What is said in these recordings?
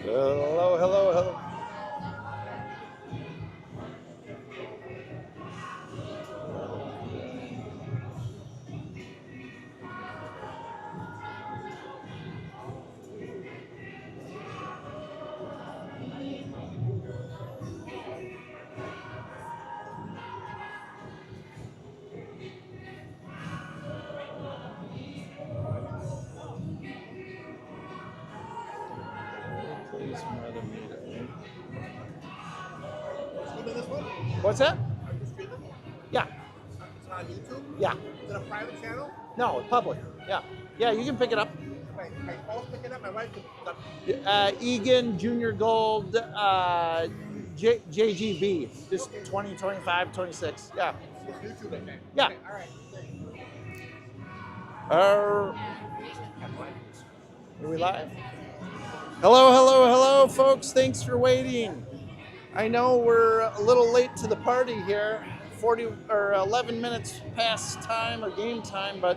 Hello, hello, hello. What's that? Yeah. It's on YouTube? Yeah. Is it a private channel? No, public. Yeah. Yeah, you can pick it up. My phone's picking up. My wife could. Eagan, Junior Gold, JGB. Just 20, 25, 26. Yeah. It's YouTube, okay. Yeah. Okay, all right. Are we live? Hello, hello, hello, folks. Thanks for waiting. I know we're a little late to the party here, 40 or 11 minutes past time or game time, but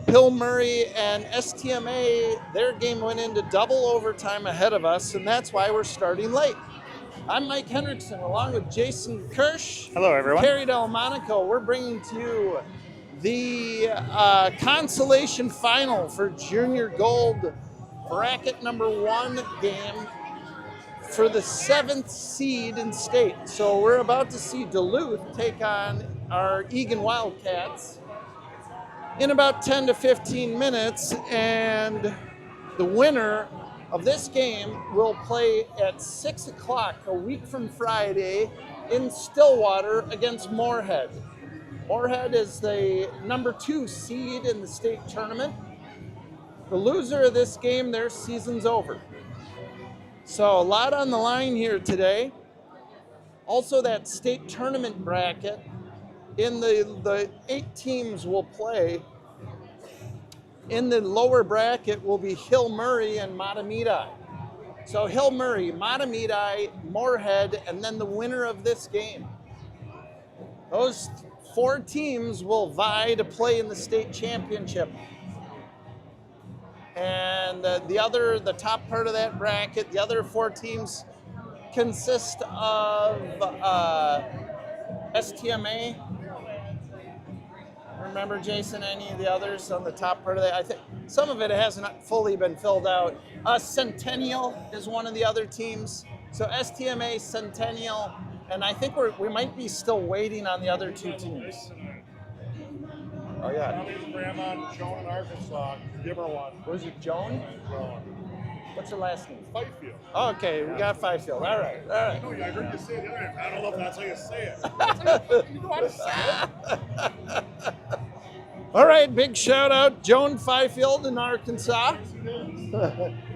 Hill Murray and STMA, their game went into double overtime ahead of us, and that's why we're starting late. I'm Mike Hendrickson, along with Jason Kirsch. Hello, everyone. Carrie Delmonico. We're bringing to you the consolation final for Junior Gold bracket number 1 game for the 7th seed in state. So we're about to see Duluth take on our Eagan Wildcats in about 10 to 15 minutes, and the winner of this game will play at 6 o'clock a week from Friday in Stillwater against Moorhead. Moorhead is the number 2 seed in the state tournament. The loser of this game, their season's over. So a lot on the line here today. Also that state tournament bracket, in the 8 teams will play. In the lower bracket will be Hill Murray and Matamidi. So Hill Murray, Matamidi, Moorhead, and then the winner of this game. Those 4 teams will vie to play in the state championship. And the top part of that bracket, the other 4 teams consist of STMA. Remember, Jason, any of the others on the top part of that? I think some of it hasn't fully been filled out. Centennial is one of the other teams. So STMA, Centennial, and I think we might be still waiting on the other 2 teams. Oh, yeah. Tommy's grandma, Joan in Arkansas. Give her one. Was it Joan? Joan. What's her last name? Fifield. Oh, okay, we got Fifield. All right, all right. No, I heard you say it the other day. I don't know if that's how you say it. You know how to say it. All right, big shout out, Joan Fifield in Arkansas.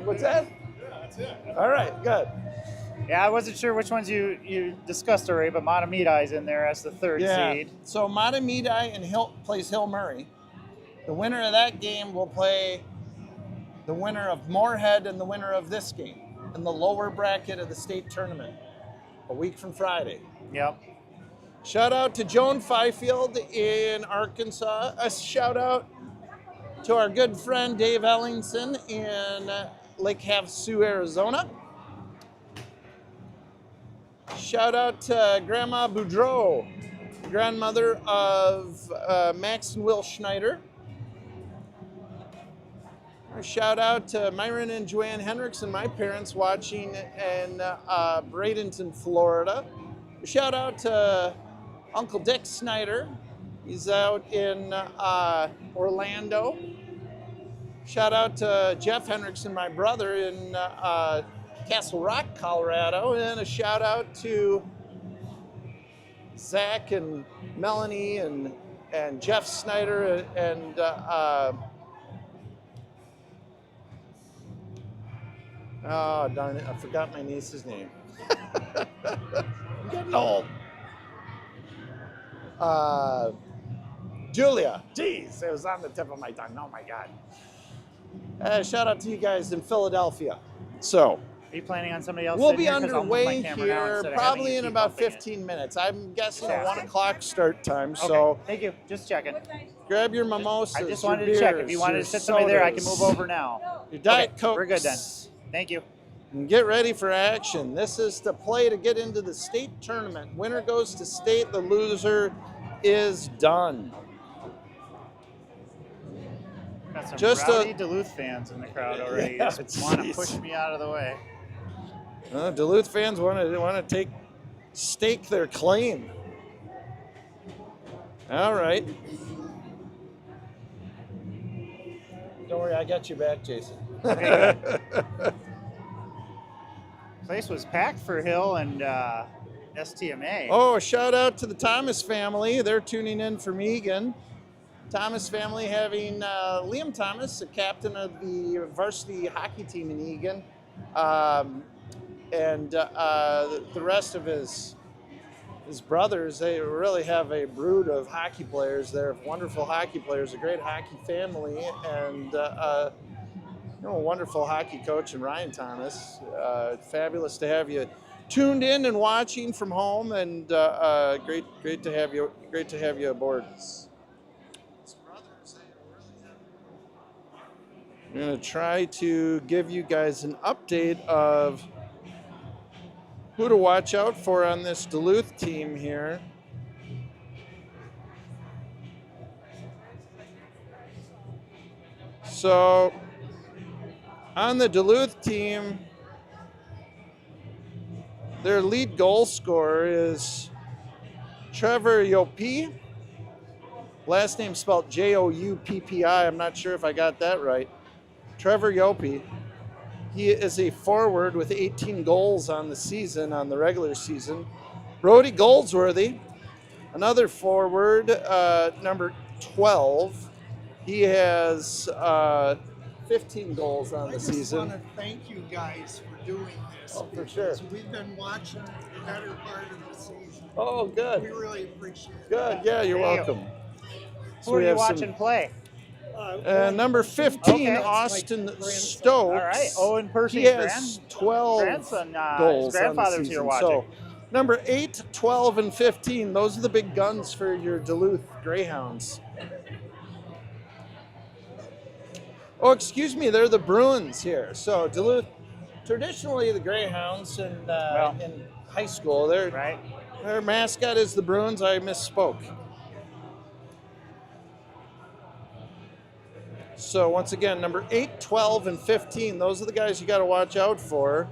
What's that? Yeah, that's it. All right, good. Yeah, I wasn't sure which ones you discussed already, but Matamidi is in there as the 3rd seed. So Matamidi and plays Hill Murray. The winner of that game will play the winner of Moorhead and the winner of this game in the lower bracket of the state tournament a week from Friday. Yep. Shout out to Joan Fifield in Arkansas. A shout out to our good friend Dave Ellingson in Lake Havasu, Arizona. Shout out to Grandma Boudreau, grandmother of Max and Will Schneider. A shout out to Myron and Joanne Hendrickson, my parents, watching in Bradenton, Florida. A shout out to Uncle Dick Snyder. He's out in Orlando. Shout out to Jeff Hendrickson, my brother, in Castle Rock, Colorado, and a shout out to Zach and Melanie and Jeff Snyder and oh darn it, I forgot my niece's name. I'm getting old. Julia. Jeez, it was on the tip of my tongue. Oh my God. Shout out to you guys in Philadelphia. So. Are you planning on somebody else? We'll be underway here probably in about 15 minutes. I'm guessing a 1 o'clock start time. Okay. So thank you. Just checking. grab your mimosas. I just your wanted beers, to check. If you wanted to sit somebody there, I can move over now. Your Diet Cokes. We're good then. Thank you. And get ready for action. This is to play to get into the state tournament. Winner goes to state, the loser is done. Got some Just rowdy Duluth fans in the crowd already. Yeah, Just want to jeez. push me out of the way. Duluth fans want to stake their claim. All right. Don't worry, I got you back, Jason. Okay, place was packed for Hill and STMA. Oh, shout out to the Thomas family. They're tuning in from Eagan. Thomas family having Liam Thomas, the captain of the varsity hockey team in Eagan, and the rest of his brothers. They really have a brood of hockey players. They're wonderful hockey players, a great hockey family, and a wonderful hockey coach in Ryan Thomas. Fabulous to have you tuned in and watching from home, and great to have you aboard. I'm going to try to give you guys an update of who to watch out for on this Duluth team here. So, on the Duluth team, their lead goal scorer is Trevor Youppi. Last name spelled Jouppi. I'm not sure if I got that right. Trevor Youppi. He is a forward with 18 goals on the season, on the regular season. Brody Goldsworthy, another forward, number 12. He has 15 goals on the season. I just want to thank you guys for doing this. Oh, for sure. Because we've been watching the better part of the season. Oh, good. We really appreciate it. Good. Yeah, you're welcome. Who are you watching play? Number 15, Okay. Austin Stokes. All right, Owen Percy's He has 12 grandson, goals his grandfather's on the here season. watching. So, number 8, 12, and 15, those are the big guns for your Duluth Greyhounds. Oh, excuse me, they're the Bruins here. So Duluth, traditionally the Greyhounds in high school, their mascot is the Bruins. I misspoke. So once again, number 8, 12, and 15, those are the guys you got to watch out for.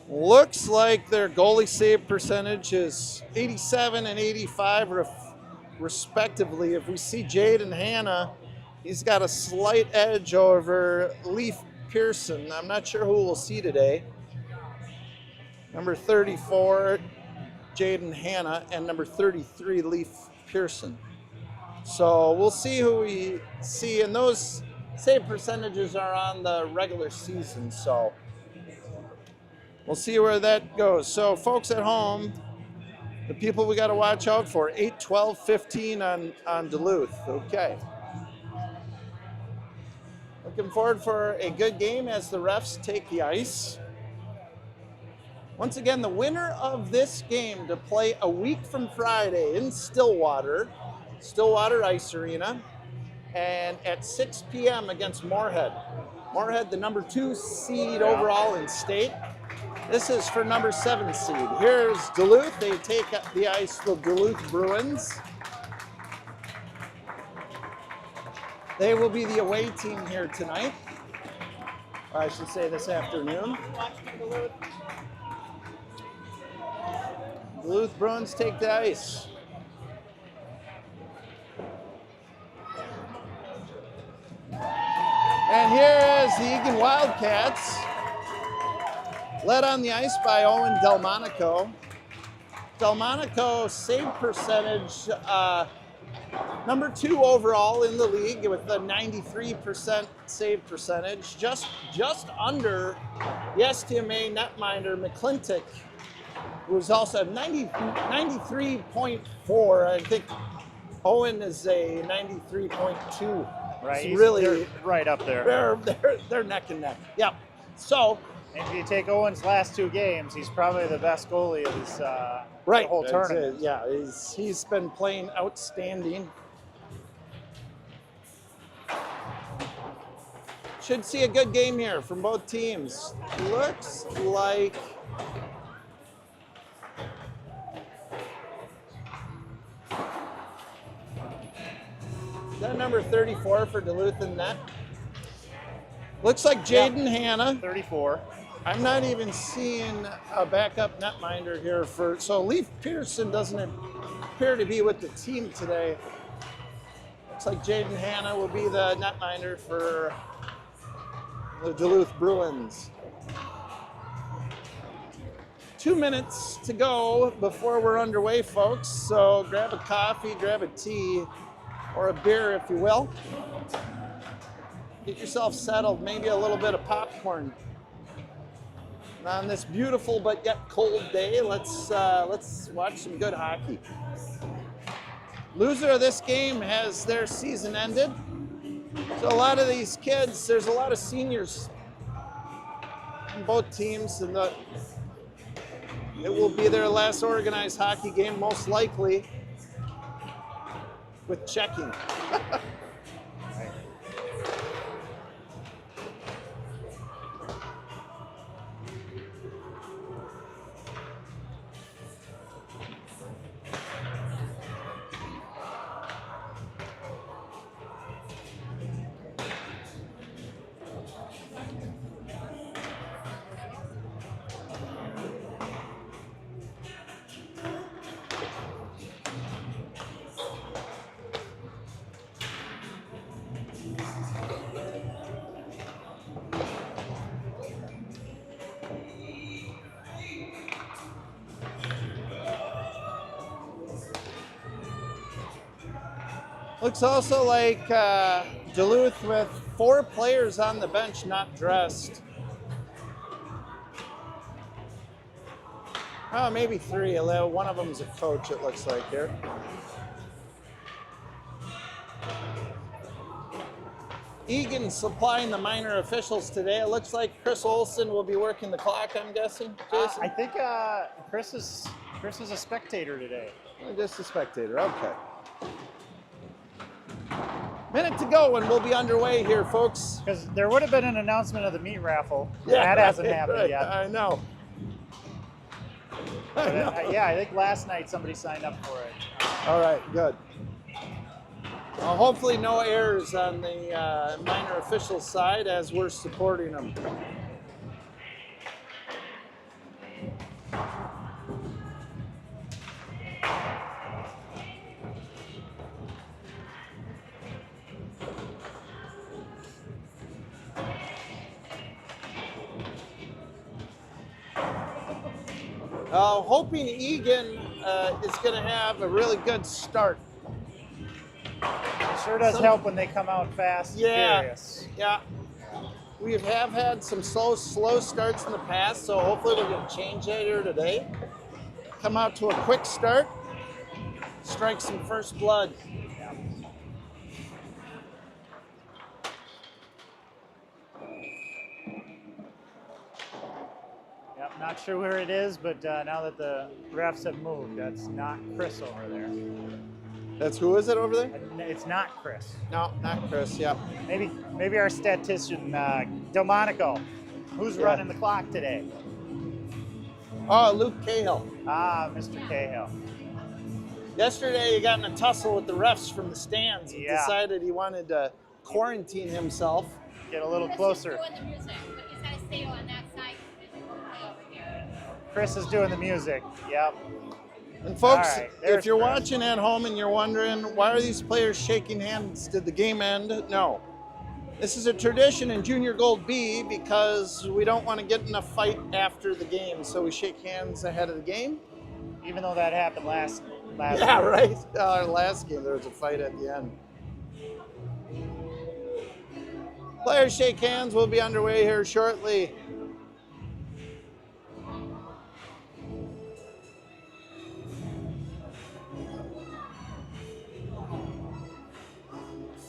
Looks like their goalie save percentage is 87 and 85 respectively. If we see Jaden Hanna, he's got a slight edge over Leaf Pearson. I'm not sure who we'll see today. Number 34, Jaden Hanna, and number 33, Leaf Pearson. So we'll see who we see, and those save percentages are on the regular season, so we'll see where that goes. So folks at home, the people we got to watch out for, 8, 12, 15 on Duluth. Okay. Looking forward for a good game as the refs take the ice. Once again, the winner of this game to play a week from Friday in Stillwater Ice Arena, and at 6 p.m. against Moorhead. Moorhead, the number 2 seed overall in state. This is for number 7 seed. Here's Duluth. They take the ice, the Duluth Bruins. They will be the away team here tonight. Or I should say this afternoon. Duluth Bruins take the ice. And here is the Eagan Wildcats, led on the ice by Owen Delmonico. Delmonico save percentage, number 2 overall in the league with a 93% save percentage, just under the STMA netminder McClintock, who's also 93.4. I think Owen is a 93.2. Right, It's really they're right up there. They're neck and neck. Yep. So if you take Owen's last 2 games, he's probably the best goalie of his the whole tournament. Yeah, he's been playing outstanding. Should see a good game here from both teams. Looks like is that number 34 for Duluth in net? Looks like Jaden Hanna. 34. I'm not even seeing a backup netminder here for, so Leaf Peterson doesn't appear to be with the team today. Looks like Jaden Hanna will be the netminder for the Duluth Bruins. 2 minutes to go before we're underway, folks. So grab a coffee, grab a tea, or a beer if you will. Get yourself settled, maybe a little bit of popcorn. And on this beautiful but yet cold day, let's watch some good hockey. Loser of this game has their season ended. So a lot of these kids, there's a lot of seniors on both teams, and it will be their last organized hockey game, most likely, with checking. Looks also like Duluth with 4 players on the bench not dressed. Oh, maybe 3. One of them's a coach, it looks like here. Eagan supplying the minor officials today. It looks like Chris Olson will be working the clock, I'm guessing, Jason? I think Chris is a spectator today. Just a spectator, okay. Minute to go and we'll be underway here, folks. Because there would have been an announcement of the meat raffle. Yeah, that hasn't happened right. yet. I know. But, yeah, I think last night somebody signed up for it. All right, good. Hopefully no errors on the minor official side as we're supporting them. Hoping Eagan is going to have a really good start. It sure does help when they come out fast. Yeah, and furious. yeah. We have had some slow starts in the past, so hopefully we're going to change that here today. Come out to a quick start, strike some first blood. Yep, not sure where it is, but now that the refs have moved, that's not Chris over there. That's who is it over there? It's not Chris. No, not Chris. Yeah. Maybe our statistician, Delmonico, who's running the clock today. Oh, Luke Cahill. Ah, Mr. Cahill. Yesterday, he got in a tussle with the refs from the stands. He Yeah. decided he wanted to quarantine himself. Get a little Chris closer. is doing the music, but he's got to stay on that side. It's way over here. Chris is doing the music. Yep. And folks, All right, if there's you're Chris. watching at home and you're wondering, why are these players shaking hands? Did the game end? No. This is a tradition in Junior Gold B because we don't want to get in a fight after the game, so we shake hands ahead of the game. Even though that happened last Yeah, year. right. Our last game, there was a fight at the end. Players shake hands. We'll be underway here shortly.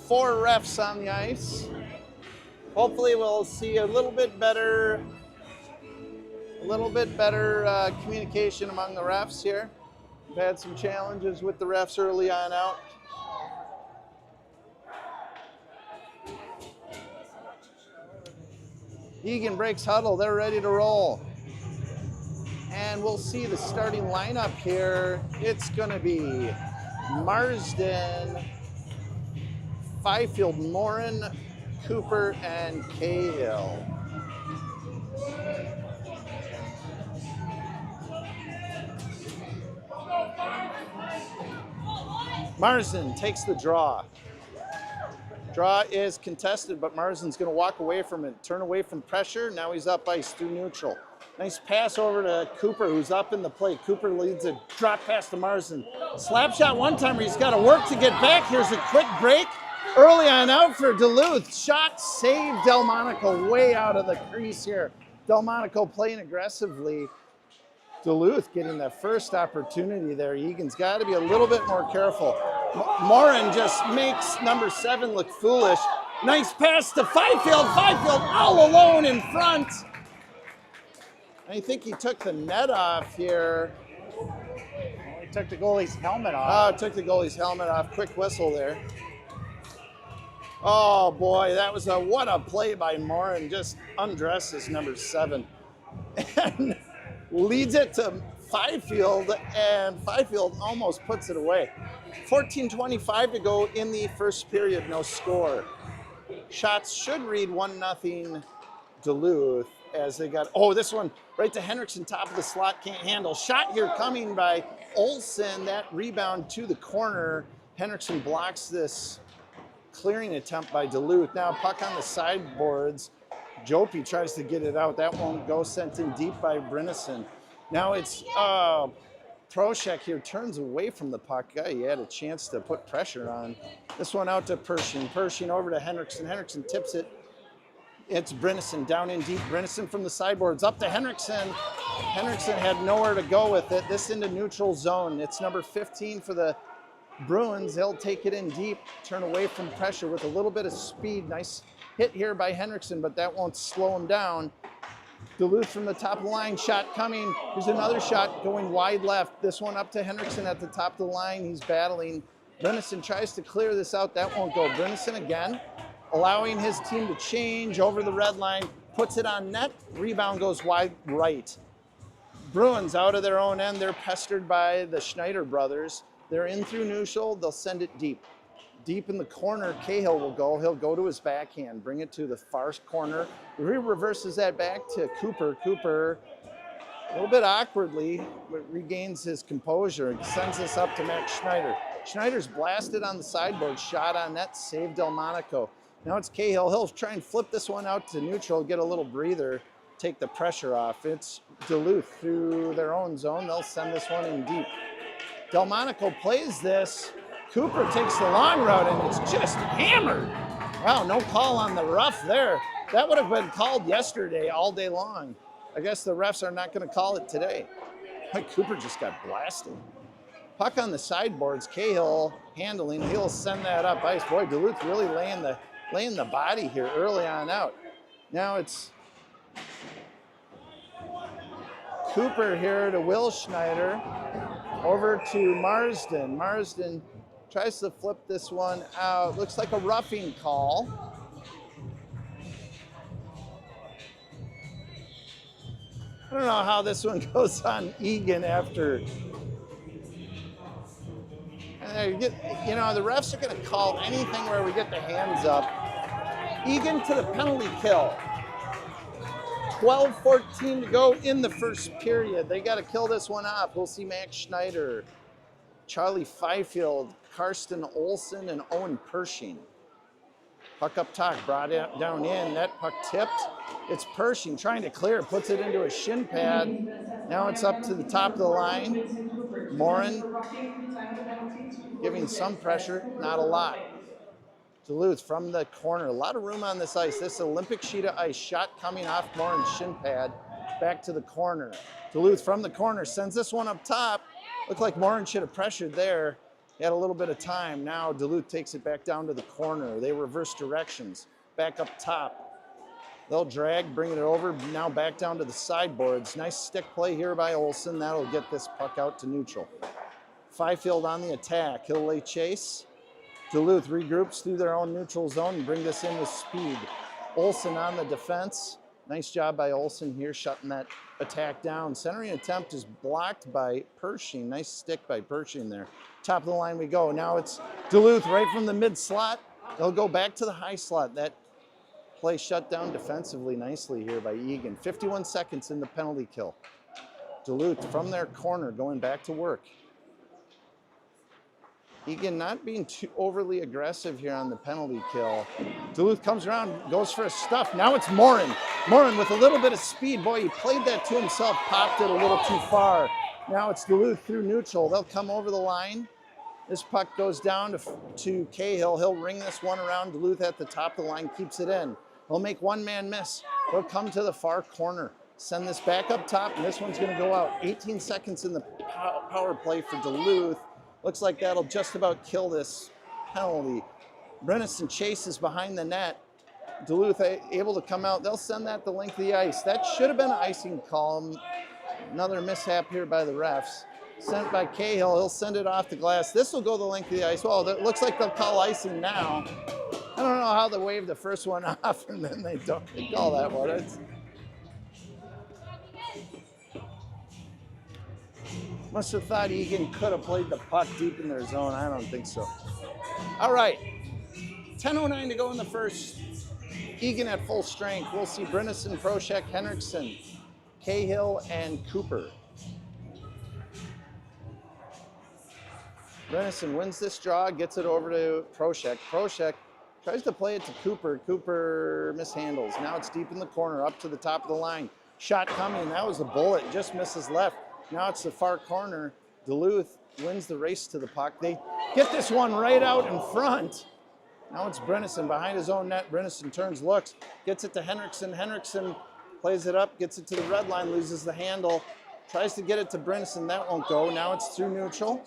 Four refs on the ice. Hopefully we'll see a little bit better communication among the refs here. We've had some challenges with the refs early on out. Eagan breaks huddle. They're ready to roll. And we'll see the starting lineup here. It's going to be Marsden, Fifield, Morin, Cooper, and Cahill. Marsden takes the draw. Draw is contested, but Marsden's going to walk away from it, turn away from pressure. Now he's up ice through neutral. Nice pass over to Cooper, who's up in the play. Cooper leads a drop pass to Marsden. Slap shot one timer. He's got to work to get back. Here's a quick break. Early on out for Duluth. Shot saved Delmonico way out of the crease here. Delmonico playing aggressively. Duluth getting the first opportunity there. Eagan's got to be a little bit more careful. Morin just makes number 7 look foolish. Nice pass to Fifield. Fifield all alone in front. I think he took the net off here. Well, he took the goalie's helmet off. Oh, took the goalie's helmet off. Quick whistle there. Oh boy, that was what a play by Morin. Just undresses number 7. And leads it to Fifield, and Fifield almost puts it away. 14:25 to go in the first period, no score. Shots should read 1-0 Duluth as they got, oh, this one right to Henriksen, top of the slot, can't handle. Shot here coming by Olsen, that rebound to the corner. Henriksen blocks this clearing attempt by Duluth. Now puck on the sideboards. Jopi tries to get it out. That won't go, sent in deep by Brynison. Now it's Proshek here turns away from the puck. He had a chance to put pressure on. This one out to Pershing. Pershing over to Henriksen. Henriksen tips it. It's Brynison down in deep. Brynison from the sideboards up to Henriksen. Henriksen had nowhere to go with it. This into neutral zone. It's number 15 for the Bruins. They'll take it in deep, turn away from pressure with a little bit of speed. Nice hit here by Henriksen, but that won't slow him down. Duluth from the top of the line, shot coming. Here's another shot going wide left. This one up to Henriksen at the top of the line. He's battling. Brynison tries to clear this out. That won't go. Brynison again, allowing his team to change over the red line. Puts it on net. Rebound goes wide right. Bruins out of their own end. They're pestered by the Schneider brothers. They're in through neutral. They'll send it deep. Deep in the corner, Cahill will go. He'll go to his backhand, bring it to the far corner. He reverses that back to Cooper. Cooper, a little bit awkwardly, but regains his composure and sends this up to Max Schneider. Schneider's blasted on the sideboard, shot on net, saved Delmonico. Now it's Cahill. He'll try and flip this one out to neutral, get a little breather, take the pressure off. It's Duluth through their own zone. They'll send this one in deep. Delmonico plays this. Cooper takes the long route, and it's just hammered. Wow, no call on the rough there. That would have been called yesterday all day long. I guess the refs are not going to call it today. Cooper just got blasted. Puck on the sideboards, Cahill handling. He'll send that up ice. Boy, Duluth really laying the body here early on out. Now it's Cooper here to Will Schneider. Over to Marsden. Marsden tries to flip this one out. Looks like a roughing call. I don't know how this one goes on Eagan after. You know, the refs are going to call anything where we get the hands up. Eagan to the penalty kill. 12:14 to go in the first period. They got to kill this one off. We'll see Max Schneider, Charlie Fifield, Karsten Olsen, and Owen Pershing. Puck up top, brought it down in. That puck tipped. It's Pershing trying to clear, puts it into a shin pad. Now it's up to the top of the line. Morin giving some pressure, not a lot. Duluth from the corner. A lot of room on this ice. This Olympic sheet of ice. Shot coming off Morin's shin pad. Back to the corner. Duluth from the corner sends this one up top. Looked like Morin should have pressured there. He had a little bit of time. Now Duluth takes it back down to the corner. They reverse directions. Back up top. They'll drag, bring it over. Now back down to the sideboards. Nice stick play here by Olsen. That'll get this puck out to neutral. Fifield on the attack. He'll lay chase. Duluth regroups through their own neutral zone and bring this in with speed. Olsen on the defense. Nice job by Olsen here, shutting that attack down. Centering attempt is blocked by Pershing. Nice stick by Pershing there. Top of the line we go. Now it's Duluth right from the mid slot. They'll go back to the high slot. That play shut down defensively nicely here by Eagan. 51 seconds in the penalty kill. Duluth from their corner going back to work. Eagan not being too overly aggressive here on the penalty kill. Duluth comes around, goes for a stuff. Now it's Morin. Morin with a little bit of speed. Boy, he played that to himself, popped it a little too far. Now it's Duluth through neutral. They'll come over the line. This puck goes down to Cahill. He'll ring this one around. Duluth at the top of the line keeps it in. They'll make one man miss. They'll come to the far corner. Send this back up top, and this one's going to go out. 18 seconds in the power play for Duluth. Looks like that'll just about kill this penalty. Brennison chases behind the net. Duluth able to come out. They'll send that the length of the ice. That should have been an icing call. Another mishap here by the refs. Sent by Cahill. He'll send it off the glass. This will go the length of the ice. Well, it looks like they'll call icing now. I don't know how they waved the first one off and then they call that one. Must have thought Eagan could have played the puck deep in their zone. I don't think so. All right, 10:09 to go in the first. Eagan at full strength. We'll see Brennison, Proshek, Henriksen, Cahill, and Cooper. Brennison wins this draw, gets it over to Proshek. Proshek tries to play it to Cooper. Cooper mishandles. Now it's deep in the corner, up to the top of the line. Shot coming. That was a bullet. Just misses left. Now it's the far corner. Duluth wins the race to the puck. They get this one right out in front. Now it's Brennison behind his own net. Brennison turns, looks, gets it to Henriksen. Henriksen plays it up, gets it to the red line, loses the handle. Tries to get it to Brennison. That won't go. Now it's through neutral.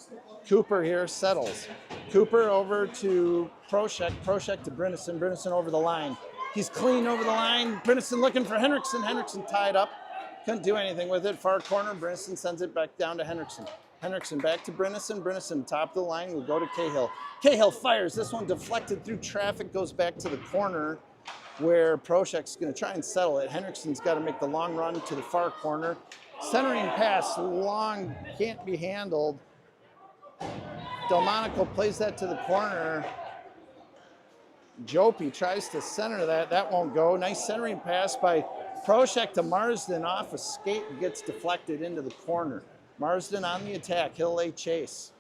Cooper here settles. Cooper over to Proshek. Proshek to Brennison. Brennison over the line. He's clean over the line. Brennison looking for Henriksen. Henriksen tied up. Couldn't do anything with it. Far corner. Brennison sends it back down to Henriksen. Henriksen back to Brennison. Brennison top of the line. We'll go to Cahill. Cahill fires. This one deflected through traffic. Goes back to the corner where Proshek's going to try and settle it. Henriksen's got to make the long run to the far corner. Centering pass. Long. Can't be handled. Delmonico plays that to the corner. Jopi tries to center that. That won't go. Nice centering pass by Proshek to Marsden off a skate and gets deflected into the corner. Marsden on the attack. He'll lay chase.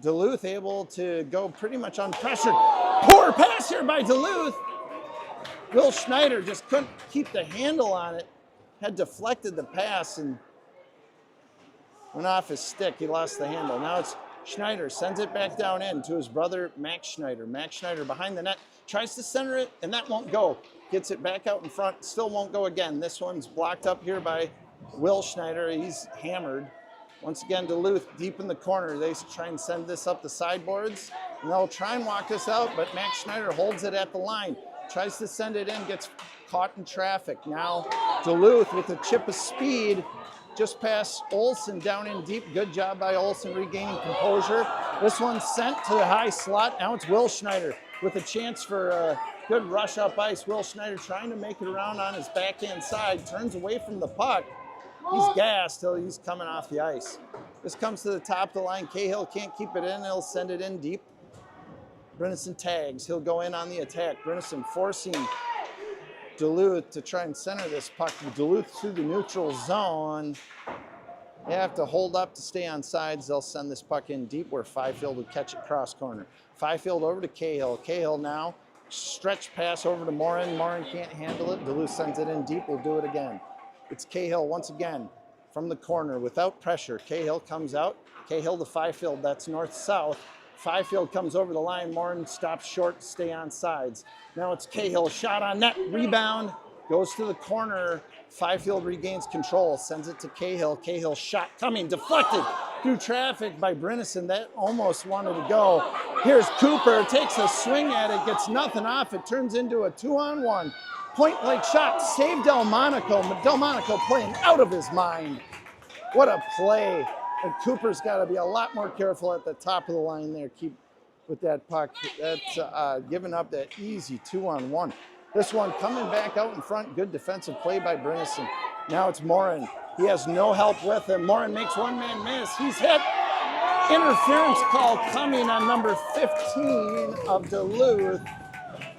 Duluth able to go pretty much unpressured. Poor pass here by Duluth. Will Schneider just couldn't keep the handle on it. Had deflected the pass and went off his stick. He lost the handle. Now it's Schneider. Sends it back down in to his brother, Max Schneider. Max Schneider behind the net. Tries to center it, and that won't go. Gets it back out in front. Still won't go again. This one's blocked up here by Will Schneider. He's hammered. Once again, Duluth deep in the corner. They try and send this up the sideboards, and they'll try and walk this out, but Max Schneider holds it at the line. Tries to send it in, gets caught in traffic. Now Duluth with a chip of speed just past Olsen down in deep. Good job by Olsen regaining composure. This one's sent to the high slot. Now it's Will Schneider with a chance for a good rush up ice. Will Schneider trying to make it around on his backhand side. Turns away from the puck. He's gassed till he's coming off the ice. This comes to the top of the line. Cahill can't keep it in. He'll send it in deep. Brennison tags. He'll go in on the attack. Brennison forcing Duluth to try and center this puck. Duluth through the neutral zone. They have to hold up to stay on sides. They'll send this puck in deep where Fifield would catch it cross corner. Fifield over to Cahill. Cahill now stretch pass over to Morin. Morin can't handle it. Duluth sends it in deep. We'll do it again. It's Cahill once again from the corner without pressure. Cahill comes out. Cahill to Fifield. That's north-south. Fifield comes over the line. Morin stops short to stay on sides. Now it's Cahill. Shot on net. Rebound. Goes to the corner. Fifield regains control. Sends it to Cahill. Cahill shot coming. Deflected through traffic by Brennison. That almost wanted to go. Here's Cooper. Takes a swing at it. Gets nothing off. It turns into a 2-on-1. Point-blank shot. Save Delmonico. Delmonico playing out of his mind. What a play. And Cooper's got to be a lot more careful at the top of the line there. Keep with that puck. That's giving up that easy 2-on-1. This one coming back out in front. Good defensive play by Brinison. Now it's Morin. He has no help with him. Morin makes one-man miss. He's hit. Interference call coming on number 15 of Duluth.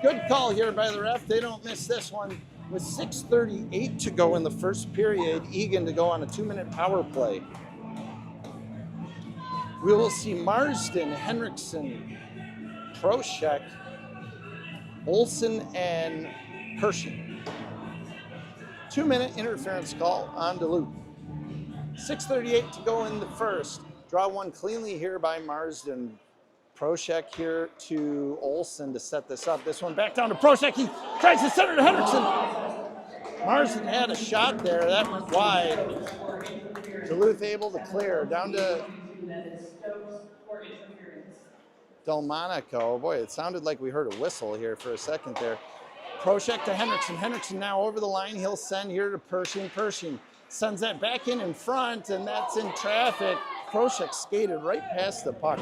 Good call here by the ref. They don't miss this one. With 6:38 to go in the first period, Eagan to go on a 2-minute power play. We will see Marsden, Henriksen, Proshek, Olsen, and Pershing. 2-minute interference call on Duluth. 6:38 to go in the first. Draw one cleanly here by Marsden. Proshek here to Olsen to set this up. This one back down to Proshek. He tries to center to Henriksen. Marsden had a shot there. That went wide. Duluth able to clear. Down to Delmonico. Boy, it sounded like we heard a whistle here for a second there. Proshek to Henriksen. Henriksen now over the line. He'll send here to Pershing. Pershing sends that back in front, and that's in traffic. Proshek skated right past the puck.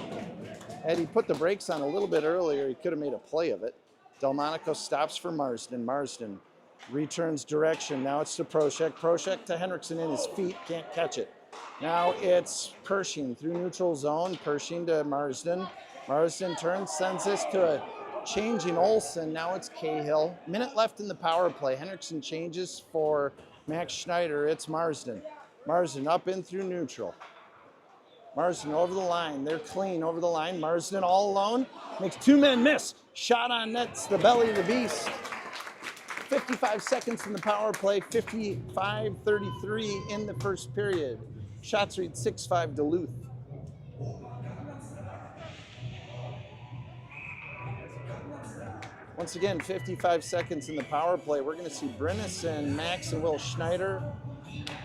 Had he put the brakes on a little bit earlier, he could have made a play of it. Delmonico stops for Marsden. Marsden returns direction. Now it's to Proshek. Proshek to Henriksen in his feet. Can't catch it. Now it's Pershing through neutral zone. Pershing to Marsden. Marsden turns, sends this to a changing Olsen. Now it's Cahill. Minute left in the power play. Henriksen changes for Max Schneider. It's Marsden. Marsden up in through neutral. Marsden over the line. They're clean over the line. Marsden all alone. Makes two men miss. Shot on net's the belly of the beast. 55 seconds in the power play. 55-33 in the first period. Shots read 6-5 Duluth. Once again, 55 seconds in the power play. We're going to see Brinison, Max, and Will Schneider,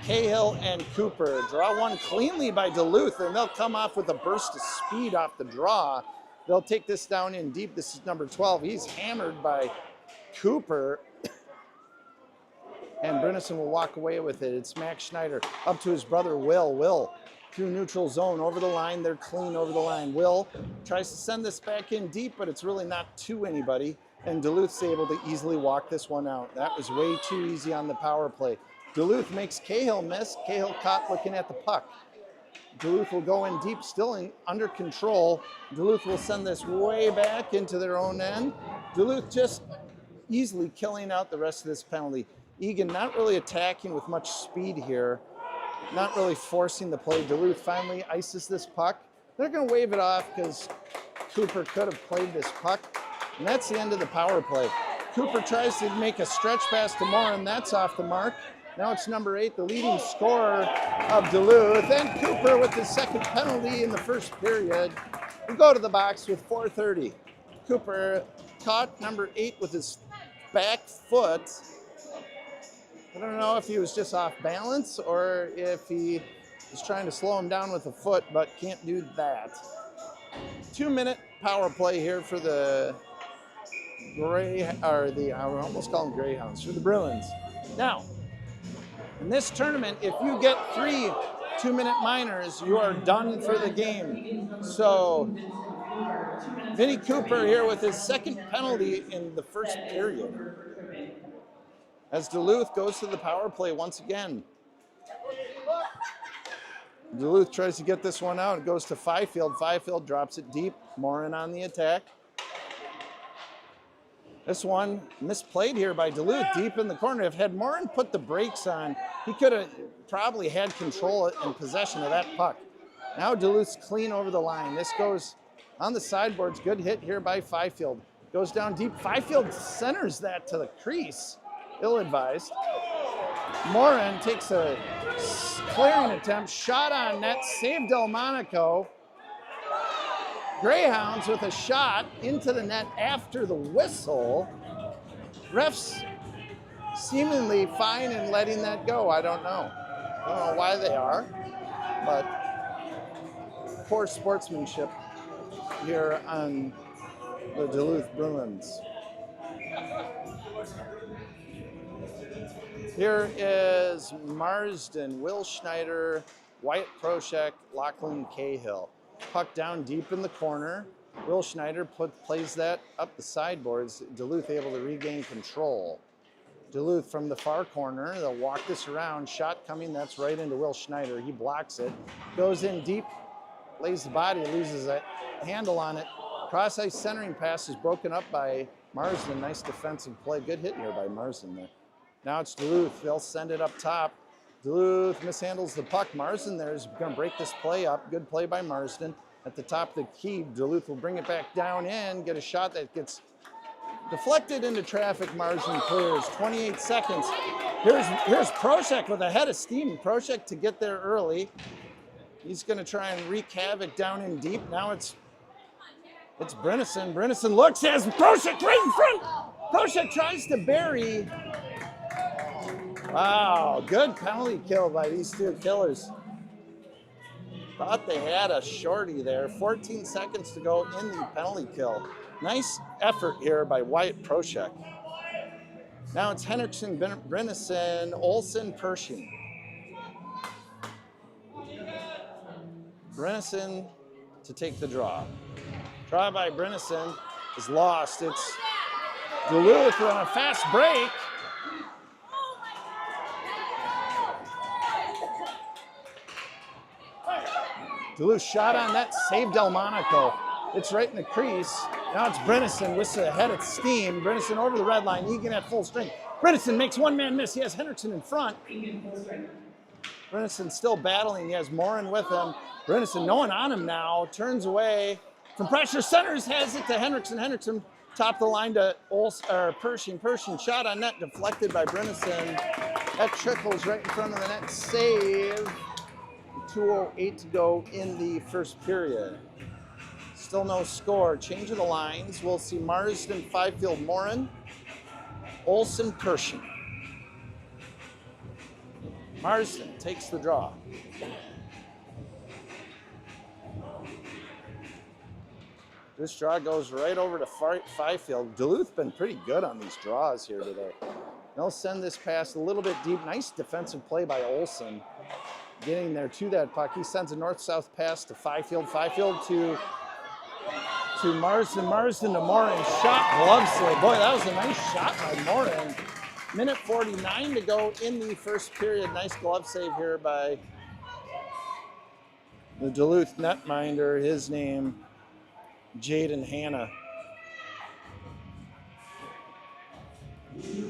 Cahill, and Cooper. Draw one cleanly by Duluth, and they'll come off with a burst of speed off the draw. They'll take this down in deep. This is number 12. He's hammered by Cooper, and Brinison will walk away with it. It's Max Schneider up to his brother, Will. Will through neutral zone over the line. They're clean over the line. Will tries to send this back in deep, but it's really not to anybody. And Duluth's able to easily walk this one out. That was way too easy on the power play. Duluth makes Cahill miss. Cahill caught looking at the puck. Duluth will go in deep, still under control. Duluth will send this way back into their own end. Duluth just easily killing out the rest of this penalty. Eagan not really attacking with much speed here. Not really forcing the play. Duluth finally ices this puck. They're going to wave it off because Cooper could have played this puck. And that's the end of the power play. Cooper tries to make a stretch pass to Morin. That's off the mark. Now it's number 8, the leading scorer of Duluth. And Cooper with his second penalty in the first period. We go to the box with 4:30. Cooper caught number 8 with his back foot. I don't know if he was just off balance or if he was trying to slow him down with a foot, but can't do that. 2-minute power play here for the I almost call them Greyhounds, for the Bruins. Now, in this tournament, if you get 3 2-minute minors, you are done for the game. So, Vinnie Cooper here with his second penalty in the first period. As Duluth goes to the power play once again. Duluth tries to get this one out. It goes to Fifield. Fifield drops it deep. Morin on the attack. This one misplayed here by Duluth deep in the corner. If had Morin put the brakes on, he could have probably had control and possession of that puck. Now Duluth's clean over the line. This goes on the sideboards. Good hit here by Fifield. Goes down deep. Fifield centers that to the crease. Ill-advised. Morin takes a clearing attempt. Shot on net. Saved Delmonico. Greyhounds with a shot into the net after the whistle. Refs seemingly fine in letting that go. I don't know. I don't know why they are, but poor sportsmanship here on the Duluth Bruins. Here is Marsden, Will Schneider, Wyatt Proshek, Lachlan Cahill. Puck down deep in the corner. Will Schneider plays that up the sideboards. Duluth able to regain control. Duluth from the far corner. They'll walk this around. Shot coming. That's right into Will Schneider. He blocks it. Goes in deep. Lays the body. Loses a handle on it. Cross ice centering pass is broken up by Marsden. Nice defensive play. Good hit here by Marsden there. Now it's Duluth. They'll send it up top. Duluth mishandles the puck. Marsden there is going to break this play up. Good play by Marsden. At the top of the key, Duluth will bring it back down in, get a shot that gets deflected into traffic. Marsden clears. 28 seconds. Here's Proshek with a head of steam. Proshek to get there early. He's going to try and wreak havoc down in deep. Now it's Brennison. Brennison looks, has Proshek right in front. Proshek tries to bury. Wow, good penalty kill by these two killers. Thought they had a shorty there. 14 seconds to go in the penalty kill. Nice effort here by Wyatt Proshek. Now it's Henriksen, Brennison, Olsen, Pershing. Brennison to take the draw. Draw by Brennison is lost. It's Duluth on a fast break. Duluth shot on net, saved Delmonico. It's right in the crease. Now it's Brennison with a head of steam. Brennison over the red line. Eagan at full strength. Brennison makes one man miss. He has Henriksen in front. Brennison still battling. He has Morin with him. Brennison, no one on him now. Turns away from pressure. Centers has it to Henriksen. Henriksen top the line to Pershing. Pershing shot on net deflected by Brennison. That trickles right in front of the net. Save. 2:08 to go in the first period. Still no score. Change of the lines. We'll see Marsden, Fifield, Morin, Olsen, Pershing. Marsden takes the draw. This draw goes right over to Fifield. Duluth been pretty good on these draws here today. They'll send this pass a little bit deep. Nice defensive play by Olsen. Getting there to that puck. He sends a north-south pass to Fifield. Fifield to Marsden. Marsden to Morin. Shot, glove save. Boy, that was a nice shot by Morin. Minute 49 to go in the first period. Nice glove save here by the Duluth netminder. His name, Jaden Hanna.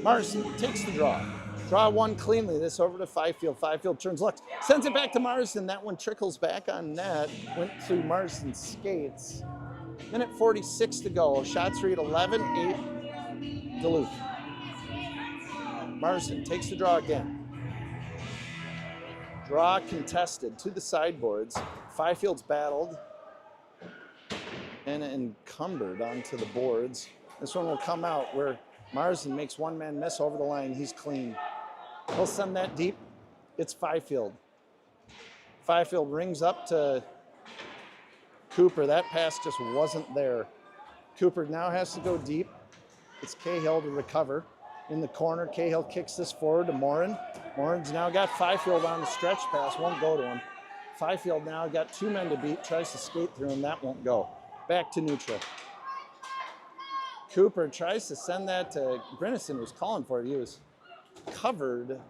Marsden takes the draw. Draw one cleanly. This over to Fifield. Fifield turns left. Sends it back to Marsden. That one trickles back on net. Went through Marsden's skates. Minute 46 to go. Shots read 11-8 Duluth. Marsden takes the draw again. Draw contested to the sideboards. Fifield's battled and encumbered onto the boards. This one will come out where Marsden makes one man miss over the line. He's clean. He'll send that deep. It's Fifield. Fifield rings up to Cooper. That pass just wasn't there. Cooper now has to go deep. It's Cahill to recover. In the corner, Cahill kicks this forward to Morin. Morin's now got Fifield on the stretch pass. Won't go to him. Fifield now got two men to beat. Tries to skate through him. That won't go. Back to neutral. Cooper tries to send that to Brennison, who's calling for it. He was covered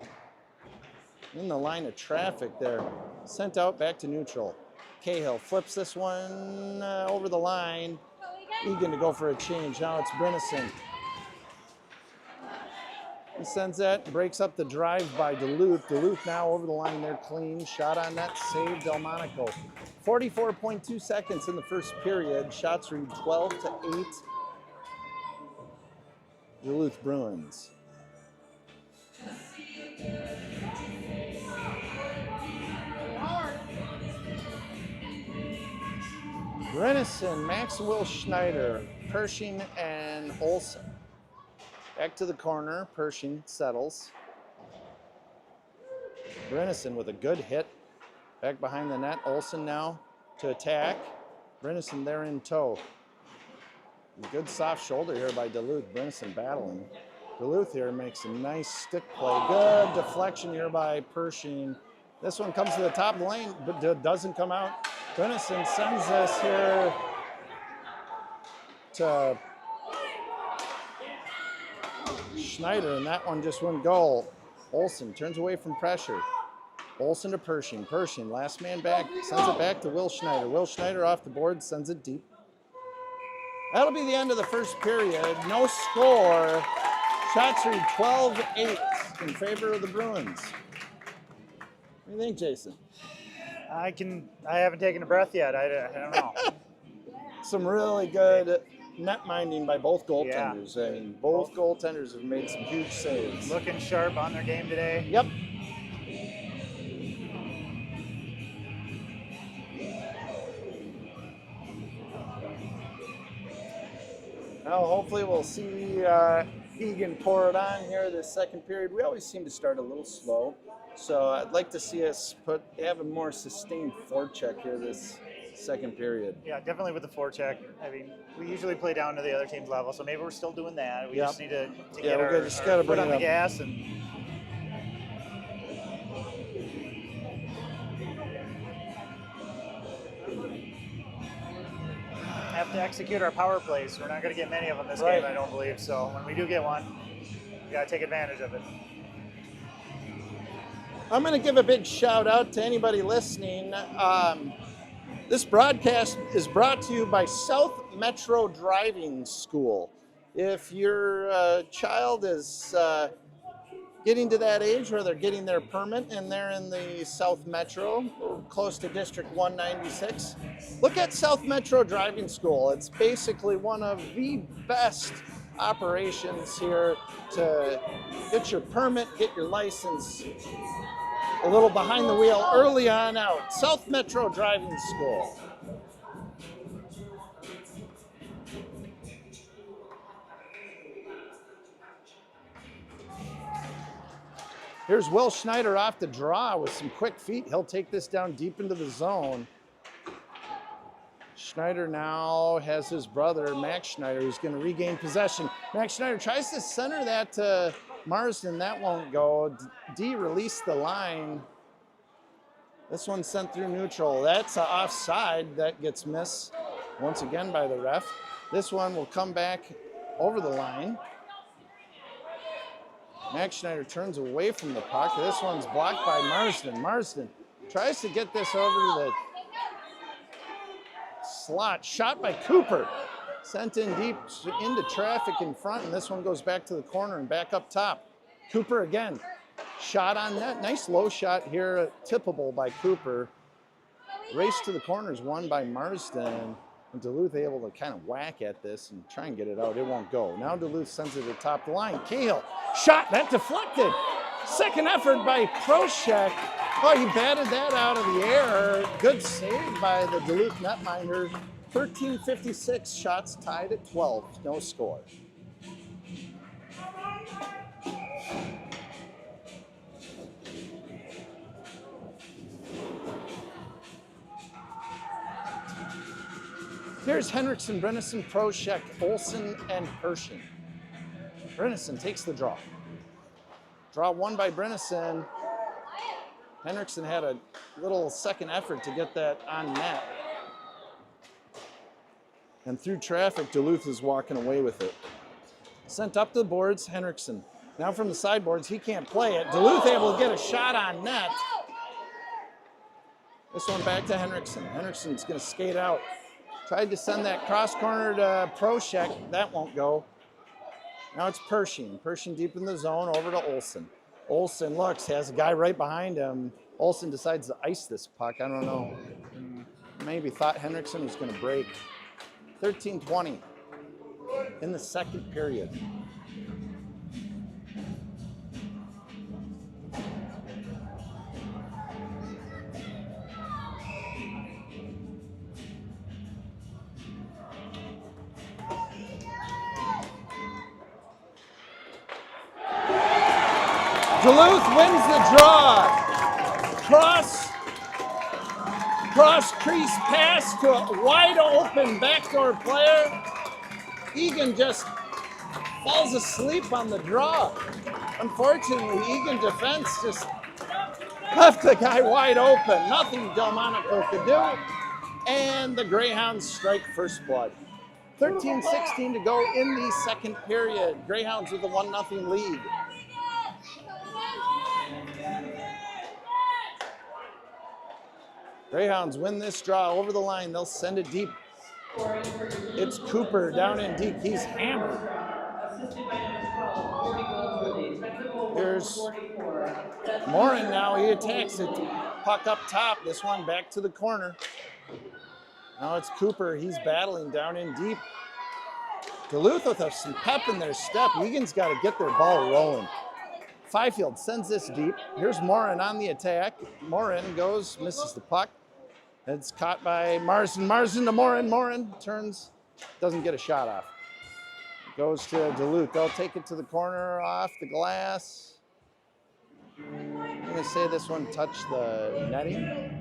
in the line of traffic there. Sent out back to neutral. Cahill flips this one over the line. Eagan to go for a change. Now it's Brennison. He sends that, breaks up the drive by Duluth. Duluth now over the line. They're clean. Shot on net, save Delmonico. 44.2 seconds in the first period. Shots read 12-8. Duluth Bruins. Brennison, Max Will Schneider, Pershing, and Olsen. Back to the corner, Pershing settles. Brennison with a good hit. Back behind the net, Olsen now to attack. Brennison there in tow. Good soft shoulder here by Duluth. Brennison battling. Duluth here makes a nice stick play. Good deflection here by Pershing. This one comes to the top of the lane, but doesn't come out. Brennison sends this here to Schneider, and that one just wouldn't go. Olson turns away from pressure. Olson to Pershing. Pershing, last man back, sends it back to Will Schneider. Will Schneider off the board, sends it deep. That'll be the end of the first period. No score. Shots read 12-8 in favor of the Bruins. What do you think, Jason? I haven't taken a breath yet. I don't know. Some really good net minding by both goaltenders. Yeah. I mean, both goaltenders have made some huge saves. Looking sharp on their game today. Yep. Now, hopefully we'll see Eagan pour it on here this second period. We always seem to start a little slow, so I'd like to see us have a more sustained forecheck here this second period. Yeah, definitely with the forecheck. I mean, we usually play down to the other team's level, so maybe we're still doing that. We Yep. just need to Yeah, get we our just gotta foot bring on it the up. gas and have to execute our power plays. We're not going to get many of them this Right. game, I don't believe. So when we do get one, we got to take advantage of it. I'm going to give a big shout out to anybody listening. This broadcast is brought to you by South Metro Driving School. If your child is getting to that age where they're getting their permit and they're in the South Metro, or close to District 196, look at South Metro Driving School. It's basically one of the best operations here to get your permit, get your license, a little behind the wheel early on out. South Metro Driving School. Here's Will Schneider off the draw with some quick feet. He'll take this down deep into the zone. Schneider now has his brother, Max Schneider, who's going to regain possession. Max Schneider tries to center that to Marsden. That won't go. D released the line. This one sent through neutral. That's an offside. That gets missed once again by the ref. This one will come back over the line. Max Schneider turns away from the puck. This one's blocked by Marsden. Marsden tries to get this over to the slot. Shot by Cooper. Sent in deep into traffic in front, and this one goes back to the corner and back up top. Cooper again. Shot on net. Nice low shot here. Tippable by Cooper. Race to the corners won by Marsden. And Duluth able to kind of whack at this and try and get it out. It won't go. Now Duluth sends it to the top of the line. Cahill. Shot. That deflected. Second effort by Proshek. Oh, he batted that out of the air. Good save by the Duluth netminder. 13:56. Shots tied at 12. No score. Here's Henriksen, Brennison, Proshek, Olson, and Pershing. Brennison takes the draw. Draw won by Brennison. Henriksen had a little second effort to get that on net. And through traffic, Duluth is walking away with it. Sent up the boards, Henriksen. Now from the sideboards, he can't play it. Duluth able to get a shot on net. This one back to Henriksen. Henriksen's going to skate out. Tried to send that cross corner to Proshek. That won't go. Now it's Pershing. Pershing deep in the zone over to Olson. Olson looks, has a guy right behind him. Olson decides to ice this puck. I don't know. Maybe thought Henriksen was going to break. 13:20 in the second period. Duluth wins the draw. Cross crease pass to a wide open backdoor player. Eagan just falls asleep on the draw. Unfortunately, Eagan defense just left the guy wide open. Nothing Delmonico could do. And the Greyhounds strike first blood. 13-16 to go in the second period. Greyhounds with a 1-0 lead. Greyhounds win this draw over the line. They'll send it deep. It's Cooper down in deep. He's hammered. Here's Morin now. He attacks it. Puck up top. This one back to the corner. Now it's Cooper. He's battling down in deep. Duluth with some pep in their step. Eagan's got to get their ball rolling. Fifield sends this deep. Here's Morin on the attack. Morin goes, misses the puck. It's caught by Marsden. Marsden to Morin. Morin turns, doesn't get a shot off. Goes to Duluth. They'll take it to the corner off the glass. I'm going to say this one touched the netting.